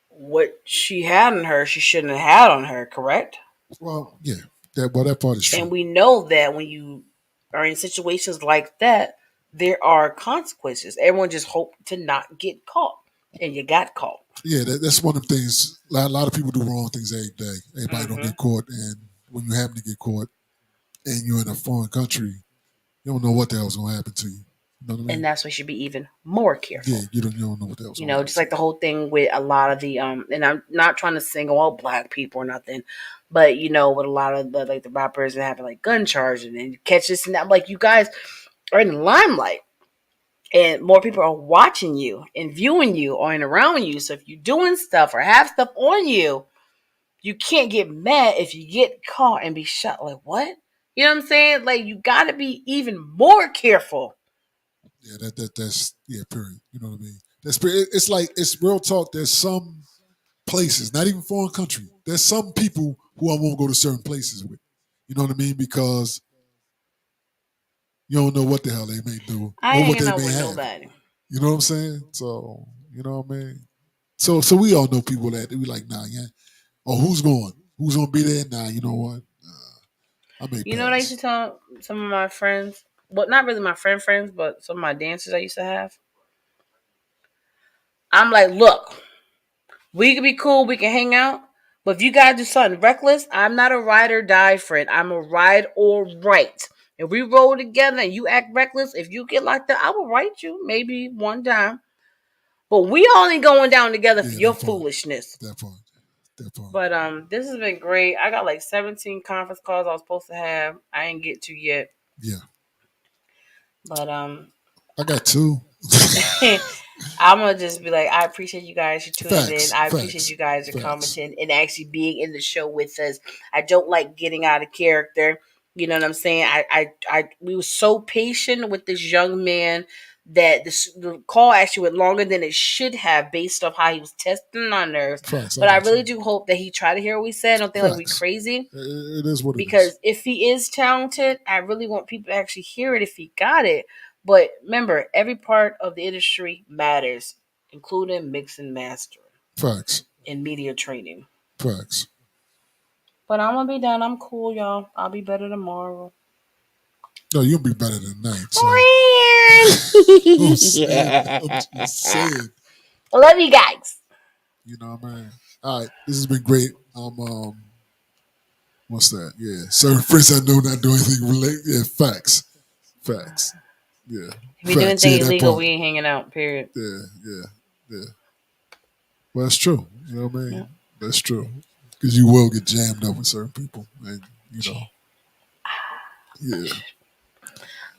Speaker 1: what she had on her, she shouldn't have had on her, correct?
Speaker 3: Well, yeah, that part is
Speaker 1: And
Speaker 3: true.
Speaker 1: we know that when you are in situations like that, there are consequences. Everyone just hoped to not get caught, and you got caught.
Speaker 3: Yeah, that's one of the things. A lot of people do wrong things every day. Everybody don't
Speaker 1: Hmm.
Speaker 3: get caught, and when you happen to get caught, and you're in a foreign country, you don't know what the hell's gonna happen to you. You know what I
Speaker 1: And
Speaker 3: mean?
Speaker 1: that's why you should be even more
Speaker 3: Yeah,
Speaker 1: careful.
Speaker 3: you don't know what the hell's
Speaker 1: You
Speaker 3: gonna
Speaker 1: know,
Speaker 3: happen
Speaker 1: just
Speaker 3: to
Speaker 1: like
Speaker 3: you.
Speaker 1: the whole thing with a lot of the and I'm not trying to single out black people or nothing, but with a lot of the rappers that have like gun charges and you catch this and that, like you guys are in the limelight and more people are watching you and viewing you or and around you. So if you're doing stuff or have stuff on you, you can't get mad if you get caught and be shot. Like what? You know what I'm saying? Like you got to be even more careful.
Speaker 3: Yeah, that's yeah. Period. You know what I mean? It's like it's real talk. There's some places, not even foreign country. There's some people who I won't go to certain places with. You know what I mean? Because you don't know what the hell they may do
Speaker 1: I
Speaker 3: or
Speaker 1: ain't
Speaker 3: what
Speaker 1: hanging
Speaker 3: they
Speaker 1: out
Speaker 3: may
Speaker 1: with
Speaker 3: have.
Speaker 1: nobody.
Speaker 3: You know what I'm saying? So you know what I mean. So we all know people that we like. Nah, yeah. Oh, who's going? Who's gonna be there? Nah, you know what? I may
Speaker 1: You know what I used to
Speaker 3: pass.
Speaker 1: tell some of my friends? Well, not really my friends, but some of my dancers I used to have. I'm like, look, we can be cool, we can hang out, but if you gotta do something reckless, I'm not a ride or die friend. I'm a ride or right. If we roll together and you act reckless, if you get like that, I will write you maybe one time. But we only going down together for
Speaker 3: Yeah,
Speaker 1: your foolishness.
Speaker 3: that part, that part.
Speaker 1: But this has been great. I got like 17 conference calls I was supposed to have. I ain't get to yet.
Speaker 3: Yeah,
Speaker 1: But
Speaker 3: I got two.
Speaker 1: I'm gonna just be like, I appreciate you guys for tuning in.
Speaker 3: Facts,
Speaker 1: I appreciate
Speaker 3: facts,
Speaker 1: you guys for
Speaker 3: facts.
Speaker 1: commenting and actually being in the show with us. I don't like getting out of character. You know what I'm saying? We were so patient with this young man that the call actually went longer than it should have based off how he was testing our nerves.
Speaker 3: Facts. I
Speaker 1: But I
Speaker 3: got
Speaker 1: really
Speaker 3: you.
Speaker 1: do hope that he tried to hear what we said. I don't think like we
Speaker 3: Facts.
Speaker 1: crazy
Speaker 3: It is what it is.
Speaker 1: because if he is talented, I really want people to actually hear it if he got it. But remember, every part of the industry matters, including mix and mastering
Speaker 3: Facts.
Speaker 1: and media training.
Speaker 3: Facts.
Speaker 1: But I'm gonna be done. I'm cool, y'all. I'll be better tomorrow.
Speaker 3: No, you'll be better tonight. So I'm just saying.
Speaker 1: I love you guys.
Speaker 3: You know what I mean? All right, this has been great. What's that? Yeah, certain friends I know not doing anything related. Yeah, facts. Yeah,
Speaker 1: If we do
Speaker 3: facts. Yeah,
Speaker 1: anything
Speaker 3: that
Speaker 1: illegal,
Speaker 3: part.
Speaker 1: we ain't hanging out. Period.
Speaker 3: Yeah. Well, that's true. You know what I mean?
Speaker 1: Yeah.
Speaker 3: That's true. Because you will get jammed up with certain people, and yeah.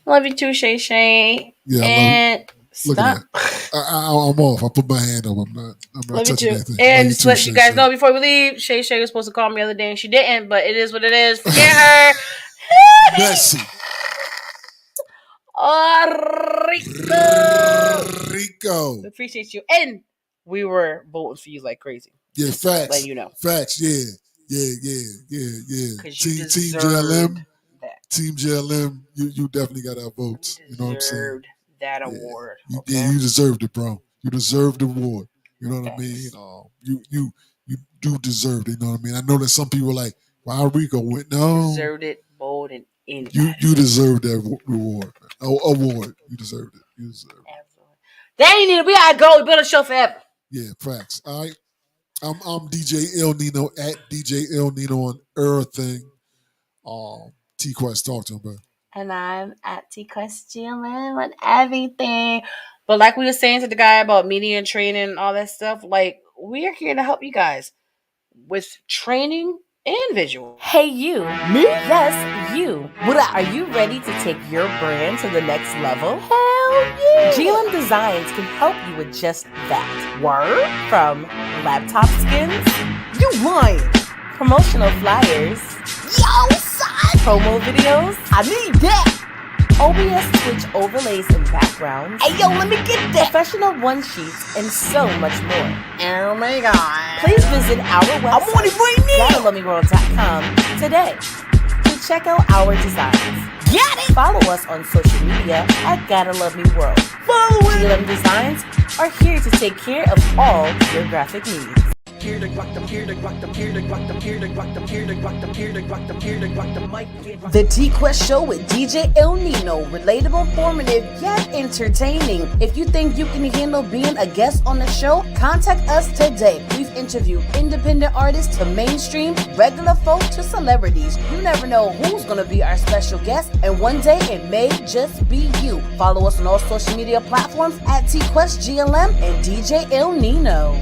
Speaker 1: Love you too, Shay Shay.
Speaker 3: Yeah, I love
Speaker 1: And
Speaker 3: it. Look at
Speaker 1: stop.
Speaker 3: that. I'm off. I put my hand up. I'm not
Speaker 1: Love you
Speaker 3: touching
Speaker 1: too.
Speaker 3: anything.
Speaker 1: And
Speaker 3: Love
Speaker 1: just let you guys know before we leave, Shay Shay was supposed to call me the other day and she didn't, but it is what it is. Forget her.
Speaker 3: Messi.
Speaker 1: Rico. We appreciate you. And we were voting for you like crazy.
Speaker 3: Yeah,
Speaker 1: just
Speaker 3: facts.
Speaker 1: letting you know.
Speaker 3: Facts, yeah. Team JLM. Team JLM, you definitely got our votes. You know what I'm saying?
Speaker 1: That award.
Speaker 3: You deserved it, bro. You deserved the award. You know what I mean? You do deserve it. You know what I mean? I know that some people are like, "Wow, Rico went." No,
Speaker 1: you deserved it, bold and in.
Speaker 3: You deserved that reward. Award. You deserved it. You deserved it.
Speaker 1: Absolutely. Dang, Nina, we gotta go. We build a show forever.
Speaker 3: Yeah, facts. All right. I'm DJ El Nino at DJ El Nino on everything. TQuest, talk to him, bro.
Speaker 1: And I'm at TQuestGLM on everything. But like we were saying to the guy about media and training and all that stuff, like we're here to help you guys with training and visual. Hey, you. Me? Yes, you. What up? Are you ready to take your brand to the next level? Hell yeah. GLM Designs can help you with just that. Word? From laptop skins? You lying. Promotional flyers. Yo, son. Promo videos. I need that. OBS Twitch overlays and backgrounds. Hey, yo, let me get that. Professional one-sheets and so much more. Oh my God. Please visit our website. I'm on it right now. GottaLoveMeWorld.com today to check out our designs. Got it. Follow us on social media at Gotta Love Me World. Follow it. GLM Designs are here to take care of all your graphic needs.
Speaker 2: Here to glock them, here to glock them, here to glock them, here to glock them, here to glock them, here to glock them, here to glock them, mic. The TQuest Show with DJ El Nino. Relatable, informative, yet entertaining. If you think you can handle being a guest on the show, contact us today. We've interviewed independent artists to mainstream, regular folk to celebrities. You never know who's going to be our special guest, and one day it may just be you. Follow us on all social media platforms at TQuestGLM and DJ El Nino.